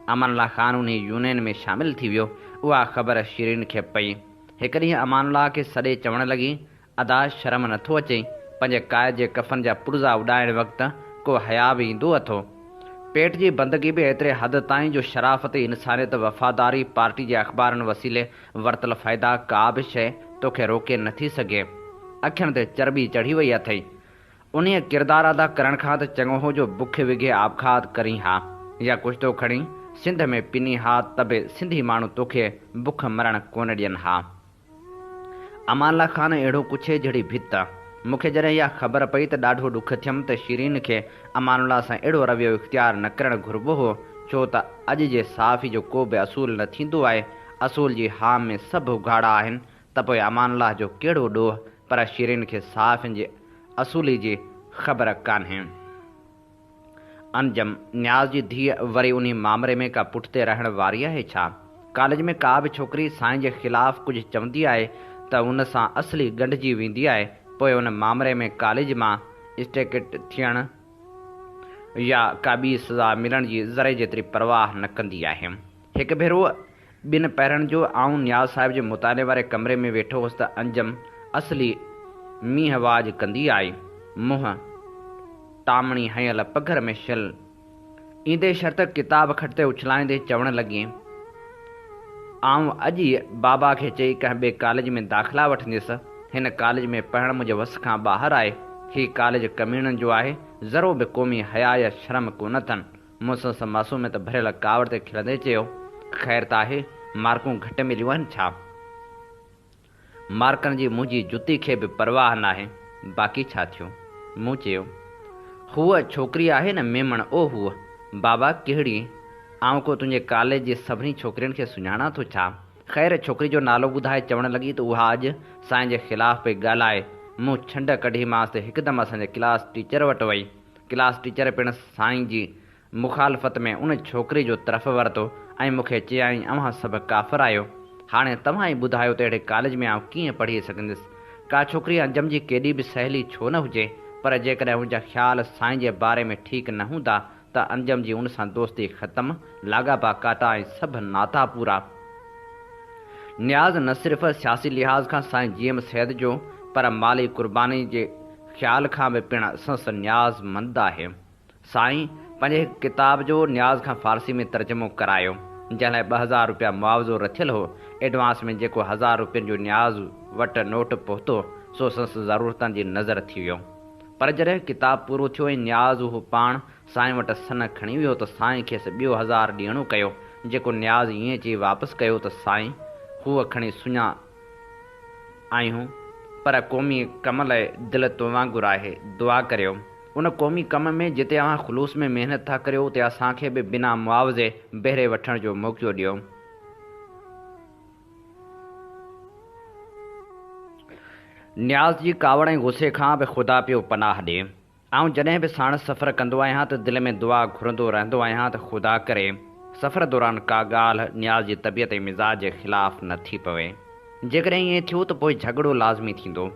अमानुल्लाह ख़ान उन यूनियन में शामिल थी वियो। उहा ख़बर शीरीन खे पई। हिकु ॾींहुं अमानुल्लाह खे सॾे चवणु लॻी, अदा शर्म नथो अचे, पंहिंजे क़ाइद जे कफ़न जा पुर्ज़ा उॾाइण वक़्तु को हया बि ईंदो अथो। पेट जी बंदगी बि एतिरे हद ताईं जो शराफ़त, इंसानियत, वफ़ादारी, पार्टी जे अख़बारनि वसीले वरितल फ़ाइदा का बि शइ तोखे रोके नथी सघे। अखियुनि ते चर्बी चढ़ी वई अथई। उन किरदारु अदा करण खां त चङो हो जो बुख विघे आबखाद करी हा, या कुझु तो खणी सिंध में पिनी हा, त बि सिंधी माण्हू तोखे बुख मरण कोन ॾियनि हा। अमानुल्लाह ख़ान अहिड़ो कुछे जहिड़ी भित। मूंखे जॾहिं इहा ख़बर पई त ॾाढो ॾुख थियमि त शीरीन खे अमानुल्लाह सां अहिड़ो रवैयो इख़्तियार न करणु घुरिबो हो, छो त अॼु जे सहाफ़ी जो को बि असूल न थींदो आहे। असूल जी हाम में सभु उघाड़ा आहिनि, त पोइ अमानुल्लाह जो कहिड़ो ॾोह, पर शीरीन खे सहाफ़ियुनि जे असूली जी ख़बर कान्हे। अंजम न्याज़ जी धीअ वरी उन मामले में का पुठिते रहण वारी आहे छा? कॉलेज में का बि छोकिरी साईं जे ख़िलाफ़ कुझु चवंदी आहे त उन सां असली ॻंढिजी वेंदी आहे। पोइ उन मामले में कॉलेज मां स्टेकेट थियण या का ॿी सज़ा मिलण जी ज़रे जेतिरी परवाह न कंदी आहे। हिकु भेरो ॿिनि पहिरनि जो आऊं न्याज़ साहिब जे मुताले वारे कमरे में वेठो हुउसि त अंजम असली मींहवाज कंदी आई। मुंहुं तामणी हयल पघर में शिल ईंदे शर्त किताब खटते उछलाईंदे चवणु लॻी, आऊं अॼु ई बाबा खे चई कंहिं ॿिए कॉलेज में दाख़िला वठंदसि। हिन कॉलेज में पढ़णु मुंहिंजे वस खां ॿाहिरि आहे। हीउ कॉलेज कमीणनि जो आहे, ज़रो बि क़ौमी हया या शर्म कोन अथनि। मूंसां मासूमियत भरियल कावड़ ते खिलंदे चयो, ख़ैर त आहे, मार्कूं घटि मिलियूं आहिनि छा? मार्कनि जी मुंहिंजी जुती खे बि परवाह न आहे, बाक़ी छा थियो? मूं चयो, हूअ छोकिरी आहे न मेमण, ओ हूअ। बाबा कहिड़ी? आऊं को तुंहिंजे कॉलेज जी सभिनी छोकिरियुनि खे सुञाणा थो छा? ख़ैर छोकिरी जो नालो ॿुधाए चवणु लॻी त उहा अॼु साईं जे ख़िलाफ़ पई ॻाल्हाए। मूं छंड कढीमांसि त हिकदमि असांजे क्लास टीचर वटि वई। क्लास टीचर पिणु साईं जी मुखालफ़त में उन छोकिरी जो तरफ़ वरितो ऐं मूंखे चयाईं, अव्हां सभु काफ़िर आहियो। हाणे तव्हां ई ॿुधायो त अहिड़े कॉलेज में आउं कीअं पढ़ी सघंदुसि? का छोकिरी अंजम जी केॾी बि सहेली छो न हुजे, पर जेकॾहिं हुनजा ख़्याल साईं जे बारे में ठीकु न हूंदा त अंजम जी उन सां दोस्ती ख़तमु, लाॻापा काटा ऐं सभु नाता पूरा। न्याज़ न सिर्फ़ु सियासी लिहाज़ खां साईं जीएम सैद जो, पर माली कुर्बानी जे ख़्याल खां बि पिणु संस न्याज़ मंद आहे। साईं पंहिंजे हिकु किताब जो न्याज़ खां फ़ारसी में तर्जुमो करायो, जंहिं लाइ 2000 रुपया मुआवज़ो रथियलु हो। एडवांस में जेको 1000 रुपयनि जो न्याज़ वटि नोट पहुतो, सो संस ज़रूरतनि जी नज़र थी वियो। पर जॾहिं किताबु पूरो थियो ऐं न्याज़ उहो पाण साईं वटि सन खणी वियो त साईं खेसि ॿियो 1000 ॾियणो कयो, जेको न्याज़ ईअं चई वापसि कयो त साईं हूअ खणी सुञा आहियूं, पर क़ौमी कम लाइ दिलि तो वांगुरु आहे, दुआ करियो। उन क़ौमी कम में जिते अव्हां ख़ुलूस में महिनत था करियो, उते असांखे बि बिना मुआवज़े बहिरे वठण जो मौक़ो ॾियो। न्याज़ जी कावड़ ऐं गुस्से खां बि ख़ुदा पियो पनाह ॾिए। आउं जॾहिं बि साण सफ़र कंदो आहियां त दिलि में दुआ घुरंदो रहंदो आहियां त ख़ुदा करे सफ़र दौरान का ॻाल्हि न्याज़ जी तबियत ऐं मिज़ाज जे ख़िलाफ़ न थी पवे। जेकॾहिं ईअं थियो त पोइ झगड़ो लाज़मी थींदो।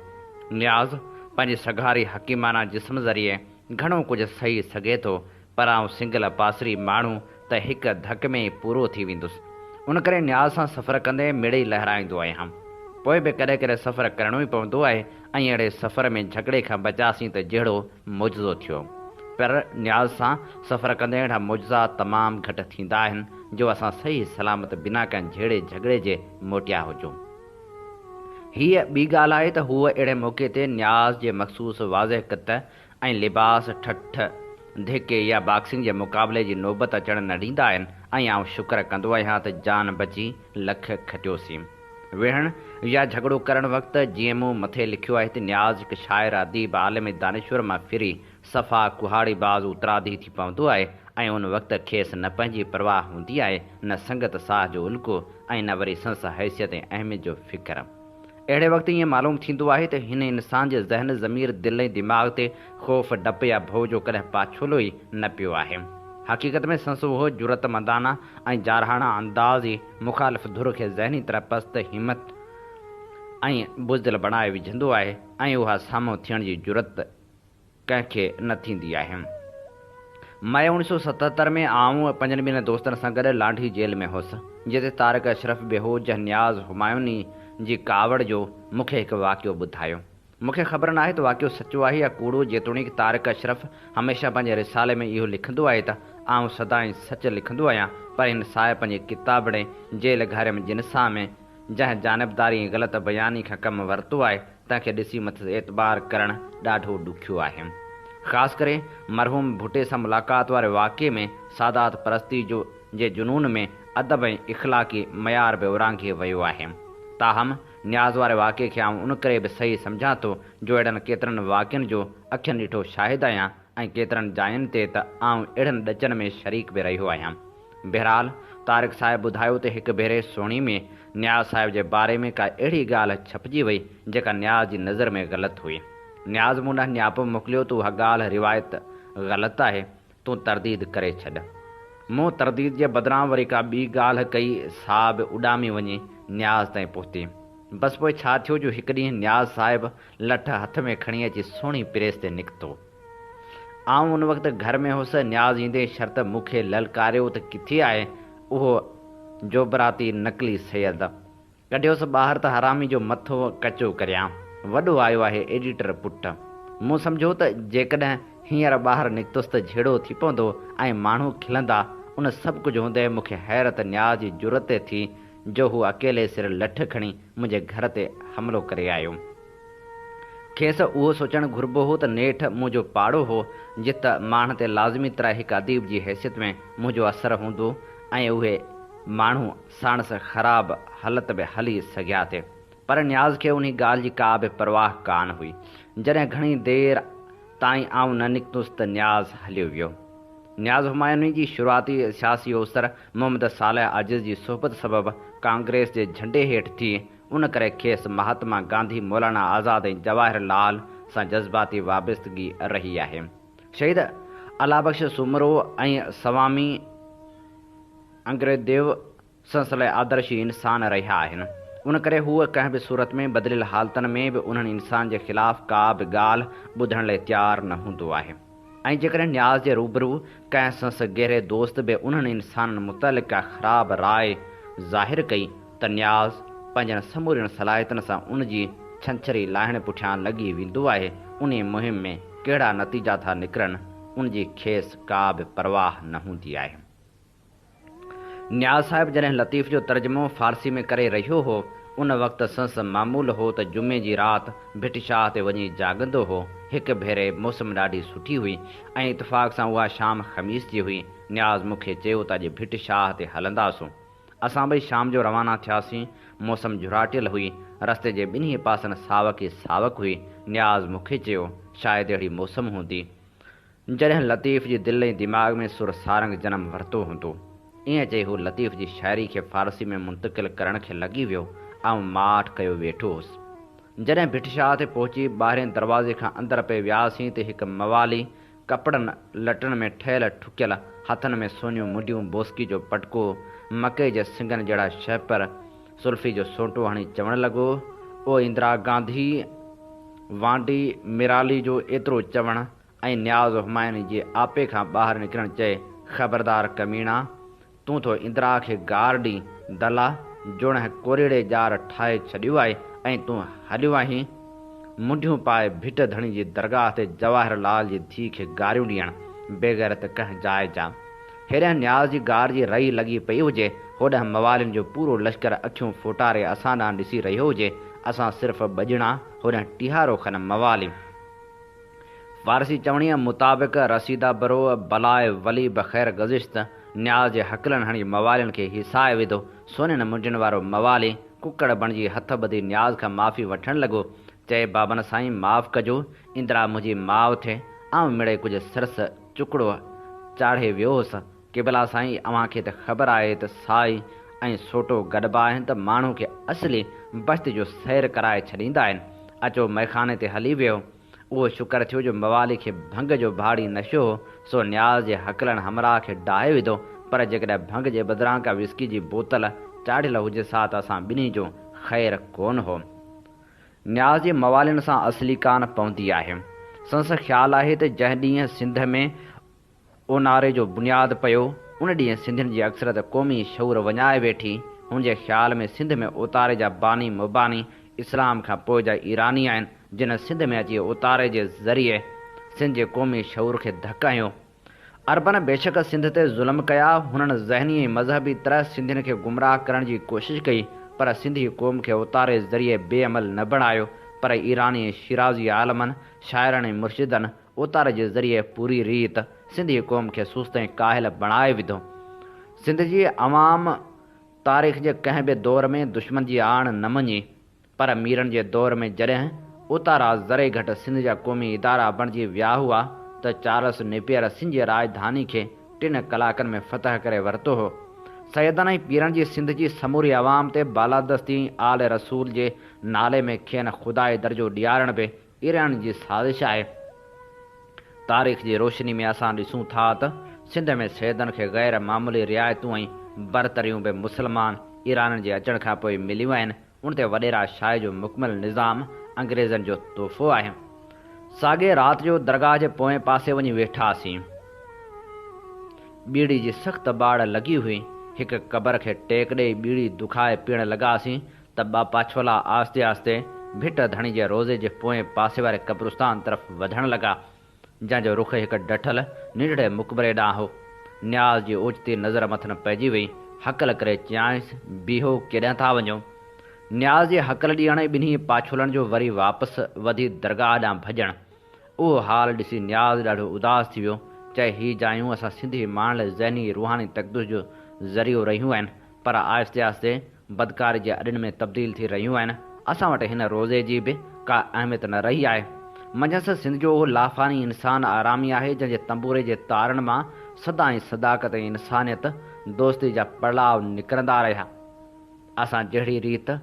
न्याज़ पंहिंजी सघारी हकीमाना जिस्म ज़रिए घणो कुझु सही सघे थो, पर आउं सिंगल पासरी माण्हू त हिकु धक में ई पूरो थी वेंदुसि। उन करे न्याज़ सां सफ़र कंदे मिड़ई लहिराईंदो आहियां। पोइ बि कॾहिं कॾहिं सफ़र करिणो ई पवंदो आहे ऐं अहिड़े सफ़र में झगड़े खां बचासीं त जहिड़ो मुजिज़ो थियो। पर न्याज़ सां सफ़र कंदे अहिड़ा मुजिज़ा तमामु घटि थींदा आहिनि जो असां सही सलामत बिना कंहिं जहिड़े झगड़े जे मोटिया हुजूं। हीअ ॿी ॻाल्हि आहे त हूअ अहिड़े मौक़े ते न्याज़ जे मख़सूस वाज़ह कत ऐं लिबास ठठ धिके या बॉक्सिंग जे मुक़ाबले जी नौबत अचणु न ॾींदा आहिनि ऐं आउं शुक्र कंदो आहियां त जान बची लख खटियोसीं। विढ़णु या झगड़ो करणु वक़्तु जीअं मूं मथे लिखियो आहे त न्याज़ हिकु शाइर अदीब आलिम दानिश्वर मां फिरी सफ़ा कुहाड़ी बाज़ उतरादी थी पवंदो आहे ऐं उन वक़्तु खेसि न पंहिंजी परवाह हूंदी आहे, न संगत साह जो उल्को ऐं न वरी संस हैसियत ऐं अहमियत जो फ़िक्र। अहिड़े वक़्तु ईअं मालूम थींदो आहे त हिन इंसान जे ज़हन ज़मीर दिलि ऐं दिमाग़ ते ख़ौफ़ डपु या भउ जो कॾहिं पाछोलो ई न पियो आहे। हक़ीक़त में संस उहो जुरतमंदाना ऐं जारहाना अंदाज़ ई मुख़ालिफ़ धुर खे ज़हनी तरह पस्त हिमत ऐं बुज़दिल बणाए विझंदो आहे ऐं उहा साम्हूं थियण जी जुरत कंहिंखे न थींदी आहे। मई 1977 में आउं 5 ॿिनि दोस्तनि सां गॾु लांढी जेल में हुउसि, जिते तारिक अशरफ बेहोज न्याज़ हुमायूनी जी कावड़ जो मूंखे हिकु वाक़ियो ॿुधायो। मूंखे ख़बर न आहे त वाक़ियो सचो आहे या कूड़ो, जेतोणीकि तारिक अशरफ हमेशह पंहिंजे रिसाले में इहो लिखंदो आहे त आउं सदाईं सच लिखंदो आहियां, पर हिन साहिब पंहिंजे किताबड़े जेल घर में जिनसा में जंहिं जानबदारी ऐं ग़लति बयानी खां कमु वरितो आहे तंहिंखे ॾिसी मथे एतबार करणु ॾाढो ॾुखियो आहे। ख़ासि करे मरहूम भुटे सां मुलाक़ात वारे वाक़े में सादात परस्ती जे जुनून में अदब ऐं इख़लाक़ी मयार बि उरांघे वियो आहे। ताहम न्याज़ वारे वाक़े खे आउं उन करे बि सही सम्झां थो जो अहिड़नि केतिरनि वाक़ियुनि जो अखियुनि ॾिठो शाहिद आहियां ऐं केतिरनि जायुनि ते त आउं अहिड़नि ॾचनि में शरीक बि रहियो आहियां। बहरहाल तारिक साहिबु ॿुधायो त हिकु भेरे सोणी में न्याज़ साहिब जे बारे में का अहिड़ी ॻाल्हि छपिजी वई जेका न्याज़ जी नज़र में ग़लति हुई। न्याज़ मूं ॾांहुं न्यापो मोकिलियो त उहा ॻाल्हि रिवायत ग़लति आहे, तूं तरदीद करे छॾ। मूं तरदीद जे बदिरां वरी का ॿी ॻाल्हि कई, साहब उॾामी वञी न्याज़ ताईं पहुती। बसि पोइ छा थियो जो हिकु ॾींहुं न्याज़ साहिबु लठ हथ में खणी अची सुहिणी प्रेस ते निकितो। आउं उन वक़्तु घर में हुउसि। न्याज़ ईंदे शर्त मूंखे ललकारियो त किथे आहे उहो जोबराती नकली सैयद। कढियोसि ॿाहिरि त हरामी जो मथो कचो करियां, वॾो आयो आहे एडिटर पुटु। मूं सम्झो त जेकॾहिं हींअर ॿाहिरि निकितुसि त झेड़ो थी पवंदो ऐं माण्हू खिलंदा। उन सभु कुझु हूंदे मूंखे हैरत न्याज़ जी जुरत थी जो हू अकेले सिर लठ खणी मुंहिंजे घर ते हमिलो करे आयो। खेसि उहो सोचणु घुरिबो हो त नेठि मुंहिंजो पाड़ो हो, जित माण्हू ते लाज़मी तरह हिकु अदीब जी हैसियत में मुंहिंजो असरु हूंदो ऐं उहे माण्हू साणसि ख़राबु हालत में हली सघिया थे। पर न्याज़ खे उन ॻाल्हि जी का बि परवाह कान हुई। जॾहिं घणी देरि ताईं आउं न निकितुसि त न्याज़ हलियो वियो। न्याज़ हुमायूनी जी शुरूआती सियासी ओसर मोहम्मद सालेह आजिज़ जी सोहबत सबबु कांग्रेस जे झंडे हेठि थी। उन करे खेसि महात्मा गांधी, मौलाना आज़ाद ऐं जवाहर लाल सां जज़्बाती वाबस्तगी रही आहे। शहीद अलाबख्श सुमरो ऐं स्वामी अंग्रेदेव सिलसिले आदर्शी इंसान रहिया आहिनि। उन करे हूअ कंहिं बि सूरत में बदिलियल हालतुनि में बि उन्हनि इंसान जे ख़िलाफ़ु का बि ॻाल्हि ॿुधण लाइ तयारु न हूंदो आहे। ऐं जेकॾहिं न्याज़ जे रूबरू कंहिं संस गहरे दोस्त बि उन्हनि इंसाननि मुतलिक़ का ख़राबु राय ज़ाहिर कई त न्याज़ पंहिंजनि समूरियुनि सलाहियतुनि सां उन जी छंछरी लाहिण पुठियां लॻी वेंदो आहे। उन मुहिम में कहिड़ा नतीजा था निकिरनि उन जी खेसि का बि परवाह न हूंदी आहे। न्याज़ साहिबु जॾहिं लतीफ़ जो तर्जुमो फ़ारसी में करे रहियो हो, उन वक़्तु संस मामूल हो त जुमे जी राति भिटशाह ते वञी जाॻंदो हो। हिकु भेरे मौसम ॾाढी सुठी हुई ऐं इतफ़ाक़ सां उहा शाम ख़मीस जी हुई। न्याज़ मूंखे चयो त अॼु भिटशाह ते हलंदासूं। असां ॿई शाम जो रवाना थियासीं। मौसम झुराटियल हुई, रस्ते जे ॿिन्ही पासनि सावक ई सावक हुई। न्याज़ मूंखे चयो शायदि अहिड़ी मौसम हूंदी जॾहिं लतीफ़ जी दिलि ऐं दिमाग़ में सुर सारंग जनम वरितो हूंदो। ईअं चई हू लतीफ़ जी शाइरी खे फ़ारसी में मुंतक़िल करण खे लॻी वियो। ऐं माठ कयो वेठो हुउसि। जॾहिं भिटशाह ते पहुची ॿाहिरें दरवाज़े खां अंदरि पे वियासीं त हिकु मवाली कपिड़नि लटनि में ठहियल ठुकियल, हथनि में सोनियूं मुंडियूं, बोस्की जो पटको, मकई जे सिंगनि जहिड़ा शहपर, सुल्फ़ी जो सोटो हणी चवणु लॻो, ओ इंदिरा गांधी वांडी मिराली जो एतिरो चवणु ऐं न्याज़ हुमायूनी जे आपे खां ॿाहिरि निकिरणु चए, ख़बरदार कमीणा, तूं थो इंदिरा खे गार ॾीं दला जोण कोरीड़े जार ठाहे छॾियो आहे ऐं तूं हलियो आहीं मुंडियूं पाए भिट धणी जी दरगाह ते जवाहर लाल जी धीउ खे गारियूं ॾियणु बेग़ैरत कंहिं जाइ जा। हेॾां न्याज़ जी गार जी रही लॻी पई हुजे, होॾां मवालियुनि जो पूरो लश्कर अखियूं फोटारे असां ॾांहुं ॾिसी रहियो हुजे। असां सिर्फ़ु ॿॼणा, होॾां टीहारो खन मवालियूं। फारसी चवणीअ मुताबिक़ रसीदा बरो बलाए वली बख़ैर गज़िश्त न्याज़ जे हकलनि हणी मवालियुनि खे हिसाए विधो। सोननि मुंडियुनि वारो मवाली कुकड़ बणिजी हथ ॿधी न्याज़ खां माफ़ी वठणु लॻो। चए बाबन साईं माफ़ कजो, इंदिरा मुंहिंजी माउ थिए। आउं मिड़े कुझु सरस चुकड़ो चाढ़े वियो हुअसि। केबला साईं अव्हांखे त ख़बर आहे त साई ऐं सोटो गॾिबा आहिनि त माण्हू खे असली बस्त जो सैर कराए छॾींदा आहिनि। अचो मैखाने ते हली वियो। उहो शुक्र थियो जो मवाली खे भंग जो भाड़ी नशो हो, सो न्याज़ जे हकलनि हमराह खे डाहे विधो। पर जेकॾहिं भंग जे बदिरां का विस्की जी बोतल चाढ़ियल हुजे सा त असां ॿिन्ही जो ख़ैरु कोन हो। न्याज़ जी मवालियुनि सां असली कान पवंदी आहे। संस ख़्यालु आहे त जंहिं ॾींहुं सिंध में ओनारे जो बुनियादु पियो, उन ॾींहुं सिंधियुनि जी अक्सरत क़ौमी शऊर वञाए वेठी। हुनजे ख़्याल में सिंध में उतारे जा बानी मुबानी इस्लाम खां पोइ जा ईरानी आहिनि, जिन सिंध में अची उतारे जे ज़रिए सिंध जे क़ौमी शऊर खे धकु हयो। अरबन बेशक सिंध ते ज़ुल्म कया, हुननि ज़हनी ऐं मज़हबी तरह सिंधियुनि खे गुमराह करण जी कोशिशि कई, पर सिंधी क़ौम खे उतारे ज़रिए बेअमल न बणायो। पर ईरानी ऐं शिराज़ी आलमनि, शाइरनि ऐं मुर्शिदनि उतारे जे ज़रिए पूरी रीत सिंधी क़ौम खे सुस्त ऐं काहिल बणाए विधो। सिंध जी अवाम तारीख़ जे कंहिं बि दौर में दुश्मन जी आण न मञी, पर मीरनि जे दौर में जॾहिं उतारा ज़रे घटि सिंध जा क़ौमी इदारा बणिजी विया हुआ त चार्ल्स नेपियर सिंध जी राजधानी खे 3 कलाकनि में फ़तह करे वरितो हो। सैदनि ऐं पीरनि जी सिंध जी समूरी अवाम ते बालादस्ती आल रसूल जे नाले में खेनि ख़ुदा दर्जो ॾियारणु बि ईरान जी साज़िश आहे। तारीख़ जी रोशनी में असां ॾिसूं था त सिंध में सैदनि खे गैर मामूली रिआयतूं ऐं बरतरियूं बि मुस्लमान ईराननि जे अचण खां पोइ मिलियूं आहिनि। उन ते वॾेरा शाह जो मुकमल निज़ाम अंग्रेज़नि जो तोहफ़ो आहे। साॻे राति जो दरगाह जे पोएं पासे वञी वेठासीं। बीड़ी जी सख़्त बाड़ लॻी हुई। हिकु क़बर खे टेक ॾेई बीड़ी दुखाए पीअण लॻासीं त ॿ पाछोला आस्ते आस्ते भिट धणी जे रोज़े जे पोएं पासे वारे क़ब्रिस्तान तरफ़ वधणु लॻा, जंहिंजो रुख़ हिकु डठल निढड़े मुक़बरे ॾांहुं हो। न्याज़ जी ओचिती नज़र मथनि पइजी वई। हकल करे चयाईंसि, बीहो, केॾांहुं था वञो? न्याज़ जे हकल ॾियण ॿिन्ही पाछोलनि जो वरी वापसि वधी दरगाह ॾांहुं भॼणु। उहो हाल ॾिसी न्याज़ ॾाढो उदास थी वियो। चए, हीअ जायूं असां सिंधी माण्हुनि लाइ ज़हनी रूहानी तक़दुस जो ज़रियो रहियूं आहिनि, पर आहिस्ते आहिस्ते बदकारी जे अॾनि में तब्दील थी रहियूं आहिनि। असां वटि हिन रोज़े जी बि का अहमियत न रही आहे। मंझंदि सिंध जो उहो लाफ़ानी इंसान आरामी आहे, जंहिंजे तंबूरे जे तारनि मां सदा ऐं सदाकत ऐं इंसानियत दोस्ती जा पड़ाव निकिरंदा रहिया। असां जहिड़ी रीति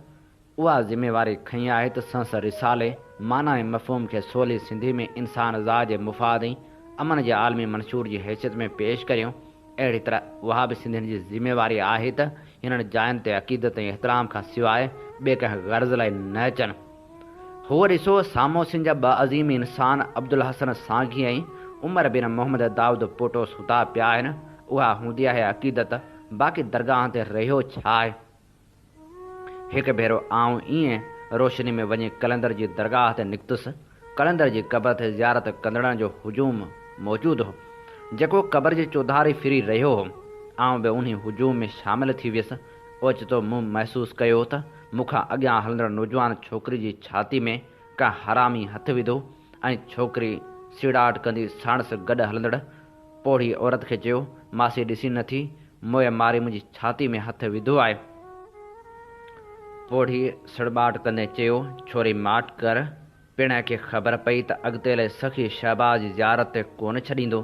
उहा ज़िम्मेवारी खई आहे त संस रिसाले माना ऐं मफ़हूम खे सवली सिंधी में इंसान ज़ात जे मुफ़ाद ऐं अमन जे आलमी मंशूर जी हैसियत में पेश करियूं। अहिड़ी तरह उहा बि सिंधियुनि जी ज़िम्मेवारी आहे त हिननि जायुनि ते अक़ीदत ऐं एहतराम खां सवाइ ॿिए कंहिं गर्ज़ लाइ न अचनि। हूअ ॾिसो, साम्हूं सिंध जा 2 अज़ीम इंसान अब्दुल हसन सांघी ऐं उमर बिन मोहम्मद दाऊद पोटो सुता पिया आहिनि। उहा हूंदी आहे अक़ीदत, बाक़ी दरगाह ते रहियो छा आहे? हिकु भेरो आउं ईअं रोशनी में वञी कलंदर जी दरगाह ते निकितुसि। कलंदर जी क़बर ते ज़ियारत कंदड़नि जो हुजूम मौजूदु हो, जेको क़बर जी चौधारी फिरी रहियो हो। आउं बि उन हुजूम में शामिलु थी वियुसि। ओचितो मूं महसूसु कयो त मूंखां अॻियां हलंदड़ नौजवान छोकिरी जी छाती में का हरामी हथु विधो ऐं छोकिरी सीड़ाट कंदी साणुसि गॾु हलंदड़ पोढ़ी औरत खे चयो, मासी ॾिसी नथी, मोए मारी मुंहिंजी छाती में हथु विधो आहे। पोढ़ी सड़बाट कंदे चयो, छोरी माठ कर, पिण खे ख़बर पई त अॻिते लाइ सखी शहबाज जी ज़ियारत ते कोन छॾींदो।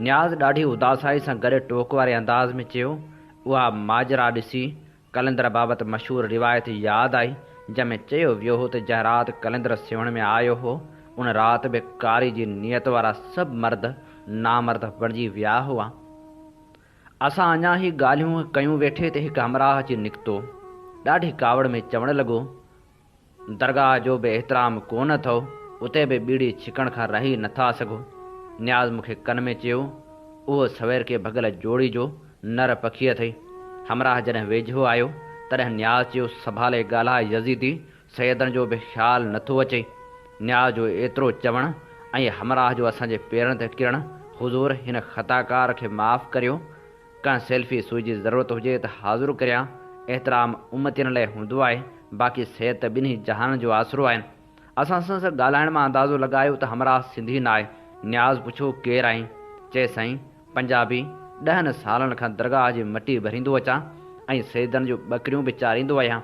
न्याज़ ॾाढी उदासाई सां गॾु टोक वारे अंदाज़ में चयो। उहा माजरा ॾिसी कलंदर बाबति मशहूरु रिवायत यादि आई, जंहिंमें चयो वियो हो त जंहिं राति कलंदर सेवण में आयो हो, उन राति बि कारी जी नियत वारा सभु मर्द नामर्द बणिजी विया हुआ। असां अञा ई ॻाल्हियूं कयूं वेठे त हिकु हमराह अची निकितो। ॾाढी कावड़ में चवणु लॻो, दरगाह जो बि एतिराम कोन अथव, उते बि बीड़ी छिकण खां रही नथा सघो। न्याज़ मूंखे कन में चयो, उहो सवेर खे भॻल जोड़ी जो नर पखीअ अथई। हमराह जॾहिं वेझो आयो तॾहिं न्याज़ चयो, संभाले ॻाल्हाए यज़ीदी, सैदनि जो बि ख़्यालु नथो अचे। न्याज़ जो एतिरो चवणु ऐं हमराह जो असांजे पेरनि ते किरणु, हुज़ूर हिन ख़ताकार खे माफ़ु करियो, कंहिं सेल्फी सुई जी ज़रूरत हुजे त हाज़ुरु करियां। एतिराम उमतियुनि लाइ हूंदो आहे, बाक़ी सिहत ॿिन्ही जहान जो आसिरो आहिनि। असां सां ॻाल्हाइण मां अंदाज़ो लॻायो त हमराह सिंधी न आहे। न्याज़ पुछियो केरु आहीं? चए साईं पंजाबी, 10 सालनि खां दरगाह जी मटी भरींदो अचां ऐं सैदनि जूं ॿकरियूं बि चारींदो आहियां।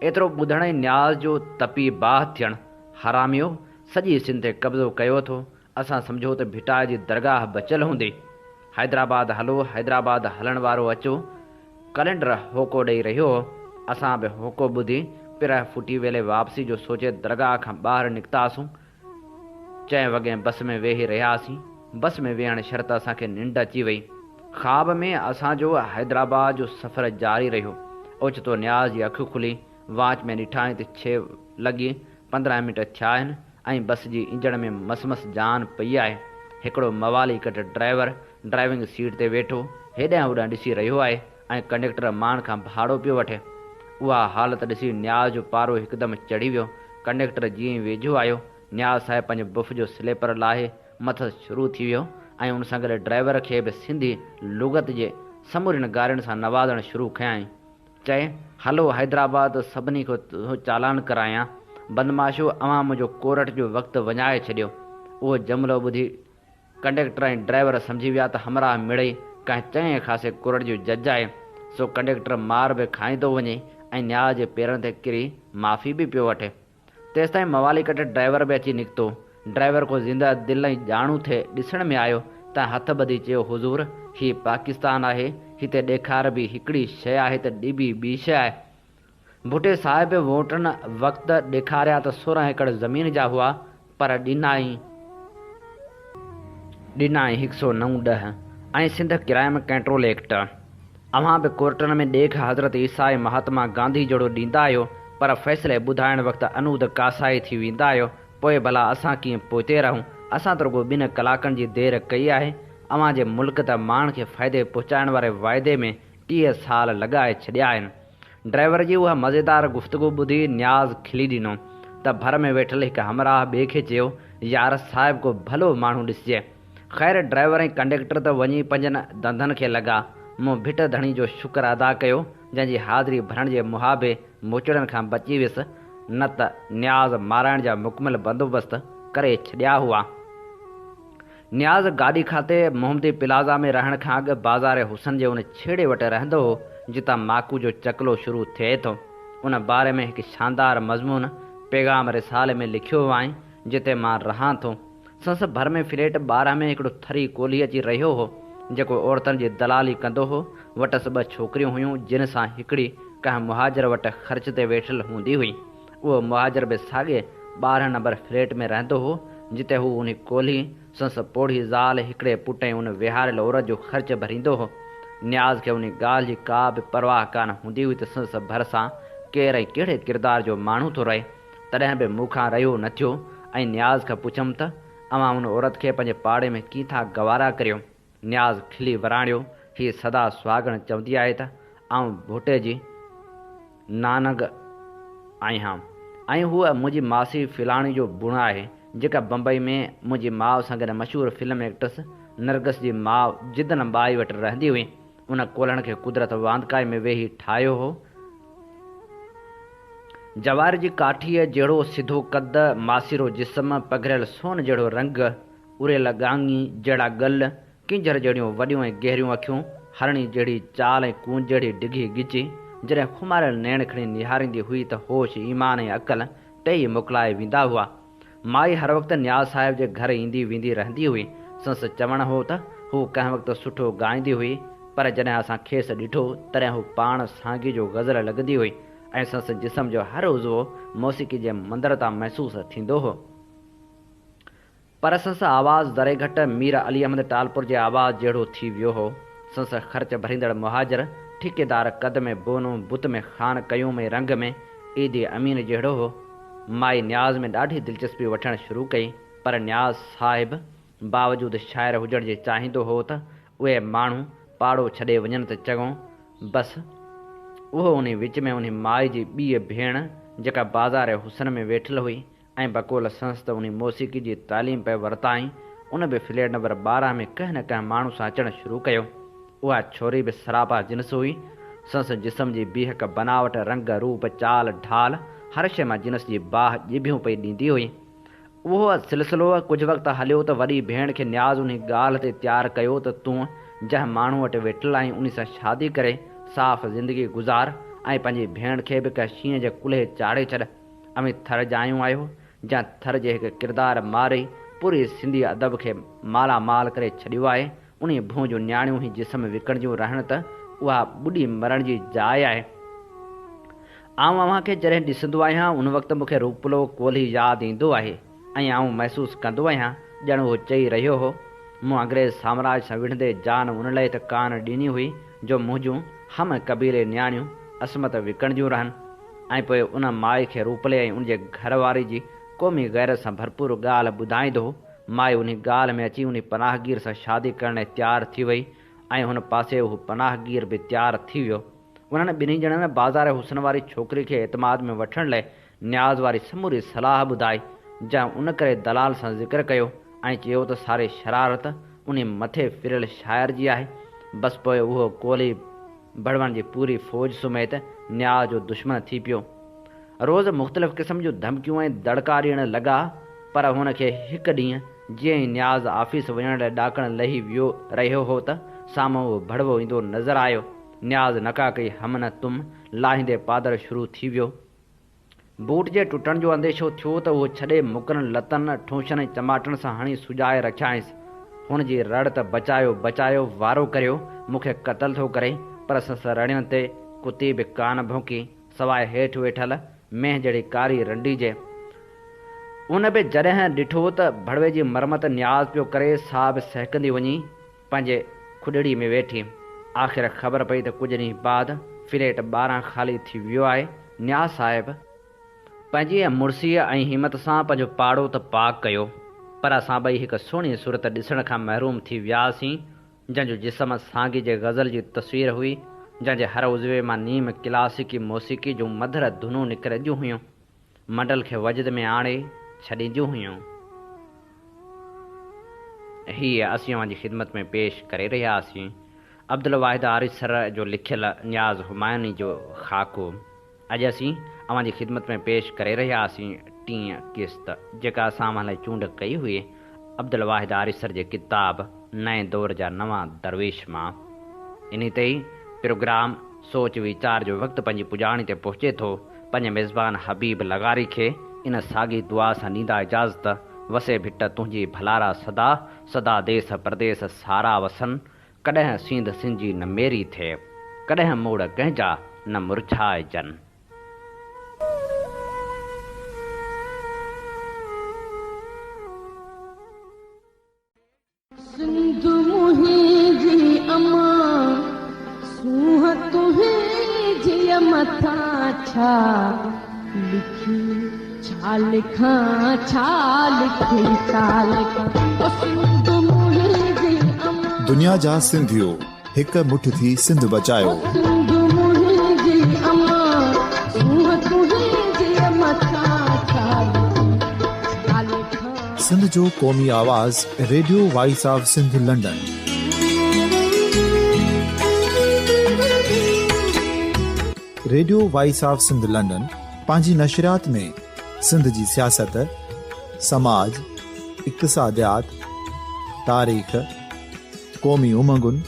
एतिरो ॿुधण ई न्याज़ जो तपी बाह थियणु, हरामियो सॼी सिंध ते कब्ज़ो कयो थो। असां सम्झो त भिटाए जी दरगाह बचियलु हूंदी। हैदराबाद हलो, हैदराबाद हलण वारो अचो। कैलेंडर होको ॾेई रहियो हो। असां बि होको ॿुधी पिरह फुटी वेले वापसी जो सोचे दरगाह खां ॿाहिरि निकितासीं। 4 वॻे बस में वेही रहियासीं। बस में वेहण शर्त असांखे निंड अची वई। ख़्वाब में असांजो हैदराबाद जो सफ़र जारी रहियो। ओचितो न्याज़ जी अखि खुली, वाच में ॾिठाई त 6 लॻी 15 मिंट थिया आहिनि ऐं बस जी इंजण में मस जान पई आहे। हिकिड़ो मवाली कट ड्राइवर ड्राइविंग सीट ते वेठो हेॾां होॾां ॾिसी रहियो आहे ऐं कंडक्टर मान खां भाड़ो पियो वठे। उहा हालत ॾिसी न्याज़ जो पारो हिकदमि चढ़ी वियो। कंडक्टर जीअं ई वेझो आयो, न्याज़ साहिब पंहिंजे बुफ जो स्लीपर लाहे मथस शुरू थी वियो ऐं उन सां गॾु ड्राइवर खे बि सिंधी लुगत जे समूरियुनि गारियुनि सां नवाज़णु शुरू कयईं। चए हलो हैदराबाद सभिनी खां चालान करायां। बदमाशो अवां मुंहिंजो कोरट जो वक़्तु वञाए छॾियो। उहो जुमिलो ॿुधी कंडक्टर ऐं ड्राइवर सम्झी विया त हमराह मिड़ई कंहिं चङे ख़ासे कोरट जो जज आहे। सो कंडक्टर मार बि खाईंदो वञे ऐं न्याज़ जे पेरनि ते किरी माफ़ी बि पियो वठे। तेसिताईं मवाली कट ड्राइवर बि अची निकितो। ड्राइवर को ज़िंदा दिलि ऐं ॼाणू थिए ॾिसण में आयो त हथ ॿधी चयो, हुज़ूर हीउ पाकिस्तान आहे, हिते ॾेखार बि हिकिड़ी शइ आहे त ॾिबी ॿी शइ आहे। भुटे साहिब वोटनि वक़्तु ॾेखारिया त 16 एकड़ ज़मीन जा हुआ, पर ॾिनाई 109-10 ऐं सिंध क्राइम कंट्रोल एक्ट। अव्हां बि कोर्टनि में ॾेख हज़रत ईसा ऐं महात्मा गांधी जहिड़ो ॾींदा आहियो, पर फ़ैसिले ॿुधाइण वक़्तु अनूद कासाई थी वेंदा आहियो। पोइ भला असां कीअं पोइते रहूं? असां त रुॻो 2 कलाकनि जी देरि कई आहे। अव्हां जे मुल्क त माण्हुनि खे फ़ाइदे पहुचाइण वारे वाइदे में 30 साल लॻाए छॾिया आहिनि। ड्राइवर जी उहा मज़ेदार गुफ़्तगू ॿुधी न्याज़ खिली ॾिनो त भर में वेठल हिकु हमराह ॿिए खे चयो, यार साहिब को भलो माण्हू ॾिसिजे। ख़ैर ड्राइवर ऐं कंडक्टर त वञी पंहिंजनि धंधनि खे लॻा। मूं भिट धणी जो शुक्र अदा कयो जंहिंजी हाज़िरी भरण जे मुहाबे मोचड़नि खां बची वियुसि, न त न्याज़ माराइण जा मुकमल बंदोबस्त करे छॾिया हुआ। न्याज़ गाॾी खाते मोहम्मदी प्लाज़ा में रहण खां अॻु बाज़ार हुसन जे उन छेड़े वटि रहंदो हो जितां माकू जो चकलो शुरू थिए थो। उन बारे में हिकु शानदार मज़मून पैगाम रिसाले में लिखियो आहे जिते मां रहां थो। संस भर में फ्लैट 12 में हिकिड़ो थरी कोली अची रहियो हो जेको औरतुनि जी दलाली कंदो हो। वटसि 2 छोकिरियूं हुयूं जिन सां हिकिड़ी कंहिं मुहाजिर वटि ख़र्च ते वेठल हूंदी हुई। उहो मुहाजिर बि साॻे 12 नंबर फ्लैट में रहंदो हो जिते हू उन कोली संस पोढ़ी ज़ाल हिकिड़े पुट ऐं उन विहारियल औरत जो ख़र्च भरींदो हो। न्याज़ खे उन ॻाल्हि जी का बि परवाह कान हूंदी हुई त संस भर सां केरु ऐं कहिड़े किरदार जो माण्हू थो रहे। तॾहिं बि मूंखां रहियो न थियो ऐं न्याज़ खां पुछियमि त अवां उन औरत खे पंहिंजे पाड़े में कीथां गवारा करियो। न्याज़ खिली वराणियो, हीअ सदा सुहागण चवंदी आहे त आउं भुटे जी नानग आहियां ऐं हूअ मुंहिंजी मासी फिलाणी जो बुण आहे जेका बम्बई में मुंहिंजी माउ सां गॾु मशहूरु फिल्म एक्ट्रेस नरगस जी माउ जिदन बाई वटि रहंदी हुई। उन कोलण खे कुदरत वांदकाई में वेही ठाहियो हो। जवार जी काठीअ जहिड़ो सिधो कद, मासीरो जिस्म, पघरियल सोन जहिड़ो रंग, उरियल गांगी जहिड़ा गल, किंजर जहिड़ियूं वॾियूं ऐं गहरियूं अखियूं, हरणी जहिड़ी चाल ऐं कूंज जहिड़ी डिघी गिची। जॾहिं खुमारियल नैण खणी निहारींदी हुई त होश, ईमान ऐं अक़ल टेई मोकिलाए वेंदा हुआ। माई हर वक़्तु न्याज़ साहिब जे घर ईंदी वेंदी रहंदी हुई। संस चवणु हो त हू कंहिं वक़्तु सुठो ॻाईंदी हुई, पर जॾहिं असां खेसि ॾिठो तॾहिं हू पाण साॻी जो गज़ल लॻंदी हुई ऐं संस जिस्म जो हर उज़वो मौसीक़ी जे मंदरता महसूसु थींदो हो। पर संस आवाज़ दरे घटि मीर अली अहमद टालपुर जे आवाज़ जहिड़ो थी वियो हो। संस ख़र्च भरींदड़ मुहाजिर, ठेकेदार कद में बोनो, बुत में ख़ान कयूं में रंग में ईदी अमीन जहिड़ो हो। माई न्याज़ में ॾाढी दिलचस्पी वठणु शुरू कई, पर न्याज़ साहिब बावजूदि शाइर हुजण जे चाहींदो हो त उहे माण्हू पाड़ो छॾे वञनि त चङो। बसि उहो उन विच में उन माई जी ॿी भेण जेका बाज़ार हुसन में वेठल हुई ऐं बकोल संस त उन मौसीक़ी जी तालीम पे वरिताई, उन बि फ्लैट नंबर 12 में कंहिं न कंहिं माण्हू सां अचणु शुरू कयो। उहा छोरी बि सरापा जिन्स हुई। संस जिस्म जी बीहक बनावट, रंग रूप, चाल ढाल, हर शइ मां जिन्स जी बाह ॼिभियूं पई ॾींदी हुई। उहो सिलसिलो कुझु वक़्तु हलियो त वरी भेण खे न्याज़ उन ॻाल्हि ते तयारु कयो त तूं जंहिं माण्हू वटि वेठल आहीं उन सां शादी करे साफ़ ज़िंदगी गुज़ार ऐं पंहिंजी भेण खे बि कंहिं शींहं जे कुल्हे चाढ़े छॾ। अमी थर जा आयूं आहियो, जंहिं थर जे हिकु किरदारु मारे पूरी सिंधी अदब खे मालामाल करे छॾियो आहे। उन भूं जूं न्याणियूं ई जिस्म विकिणजियूं रहण त उहा ॿुॾी मरण जी जाइ आहे। आउं अव्हांखे जॾहिं ॾिसंदो आहियां उन वक़्तु मूंखे रूपलो कोल्ही यादि ईंदो आहे ऐं आउं महसूसु कंदो आहियां ॼण उहो चई रहियो हो, मूं अंग्रेज़ साम्राज सां विढ़ंदे जान उन लाइ त कान ॾिनी हुई जो मुंहिंजूं हम क़बीले न्याणियूं असमत विकिणजियूं रहनि। ऐं पोइ उन माई खे रूपले ऐं उनजे घरवारी जी क़ौमी गैरत सां भरपूर ॻाल्हि ॿुधाईंदो माई उन ॻाल्हि में अची उन पनाहगीर सां शादी करण लाइ तयारु थी वई ऐं हुन पासे हू पनाहगीर बि तयारु थी वियो। उन्हनि ॿिन्ही ॼणनि बाज़ार हुसन वारी छोकिरी खे एतमाद में वठण लाइ न्याज़ वारी समूरी सलाह ॿुधाई, जंहिं उन करे दलाल सां ज़िक्र कयो ऐं चयो त सारी शरारत उन मथे फिरियल शाइर जी आहे। बसि पोइ उहो कोली बड़वण जी पूरी फ़ौज समेत न्याज़ जो दुश्मन थी पियो। रोज़ मुख़्तलिफ़ क़िस्म जूं धमकियूं ऐं दड़का ॾियणु लॻा, पर हुनखे हिकु ॾींहुं जीअं ई न्याज़ ऑफिस वञण लाइ ॾाकण लही वियो रहियो हो त साम्हूं उहो भड़वो ईंदो नज़र आयो। न्याज़ नका कई हम न तुम लाहींदे पादर शुरू थी वियो। बूट जे टुटण जो अंदेशो थियो त उहो छॾे मुकरनि लतनि, ठूंशनि ऐं चमाटनि सां हणी सुॼाए रखियाईंसि। हुन जी रड़ त बचायो बचायो वारो करियो मूंखे क़तल थो करे, पर संस रड़ियुनि ते कुती बि कान भौंकी सवाइ हेठि वेठल मेंह जहिड़ी कारी रंडी जे। उन बि जॾहिं ॾिठो त भड़वे जी मरमत न्याज़ पियो करे, सा बि सहकंदी वञी पंहिंजे खुॾड़ी में वेठी। आख़िर ख़बर पई त कुझु ॾींहं बाद फ्लैट 12 ख़ाली थी वियो आहे। न्याज़ साहिबु पंहिंजी मुड़सीअ ऐं हिमत सां पंहिंजो पाड़ो त पाक कयो, पर असां ॿई हिकु सुहिणी सूरत ॾिसण खां महरूम थी वियासीं, जंहिंजो जिस्म सांगी जे गज़ल जी तस्वीर हुई, जंहिंजे हर उज़वे मां नीम क्लासिकी मौसीक़ी जूं मधुर धुनूं निकिरंदियूं हुयूं, मंडल खे वजद में आणे छॾींदियूं हुयूं। हीअ असीं अव्हांजी ख़िदमत में पेश करे रहियासीं अब्दुल वाहिद आरिसर जो लिखियल न्याज़ हुमायूनी जो ख़ाको। अॼु असीं अव्हांजी ख़िदमत में पेश करे रहियासीं 3 क़िस्त, जेका असां अव्हां लाइ चूंड कई हुई अब्दुल वाहिद आरिसर जे किताब नए दौर जा नवां दरवेश मां। इन ते ई प्रोग्राम सोच वीचार जो वक़्तु पंहिंजी पुॼाणी ते पहुचे थो। पंहिंजे मेज़बान हबीब लगारी खे इन साॻी दुआ सां ॾींदा इजाज़त। वसे भिट तुंहिंजी भलारा सदा सदा देस परदेस सारा वसन, कॾहिं सींध सिंजी न मेरी थिए, कॾहिं मोड़ कंहिंजा न मुरझाए जन। सिंध मुंहिंजी अमा सूंह तुंहिंजी मथां छा लिखी, छा लिखां छा लिखी छा लिखां। सिंध मुंहिंजी अमा दुनिया जा सिंधियो हिकु मुठ थी सिंध बचायो। सिंध मुंहिंजी अमा सूंह तुंहिंजी मथां छा लिखी छा लिखां। सिंध जो क़ौमी आवाज़ radio voice of Sindh London. Radio voice of Sindh London पंहिंजी नशरियात में सिंध जी सियासत, समाज, इक़्तिसादियात, तारीख़, क़ौमी उमंगुनि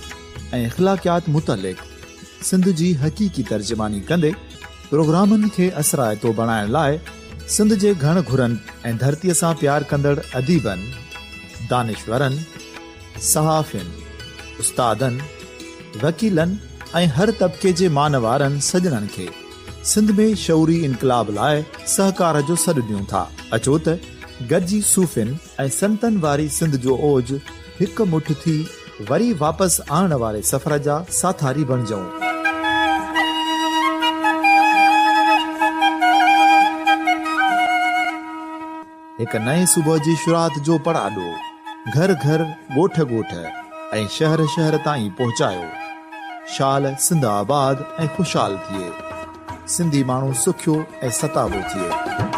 ऐं अख़लाक़ियात मुतलिक़ सिंध जी हक़ीक़ी तर्जुमानी कंदे प्रोग्रामनि खे असराइतो बणाइण लाइ सिंध जे घण घुरनि ऐं धरतीअ सां प्यार कंदड़ अदीबनि, दानिश्वरनि, सहाफ़ियुनि, उस्तादनि, वकीलनि ऐं हर तबिके जे मानवारनि सजणनि खे सिंध में शऊरी इनकलाब लाइ सहकार जो सॾु ॾियूं था। अचो त गॾिजी सूफ़ियुनि ऐं संतनि वारी सिंध जो ओज हिकु मुठ थी वरी वापसि आणण वारे सफ़र जा साथारी बणिजऊं। हिकु नए सुबुह जी शुरूआत जो पड़ाॾो घर घर, ॻोठ ॻोठ ऐं शहर शहर ताईं पहुचायो। शाल सिंध आबाद ऐं ख़ुशहाल थिए। सिंधी माण्हू सुखियो ऐं सताबो थिए।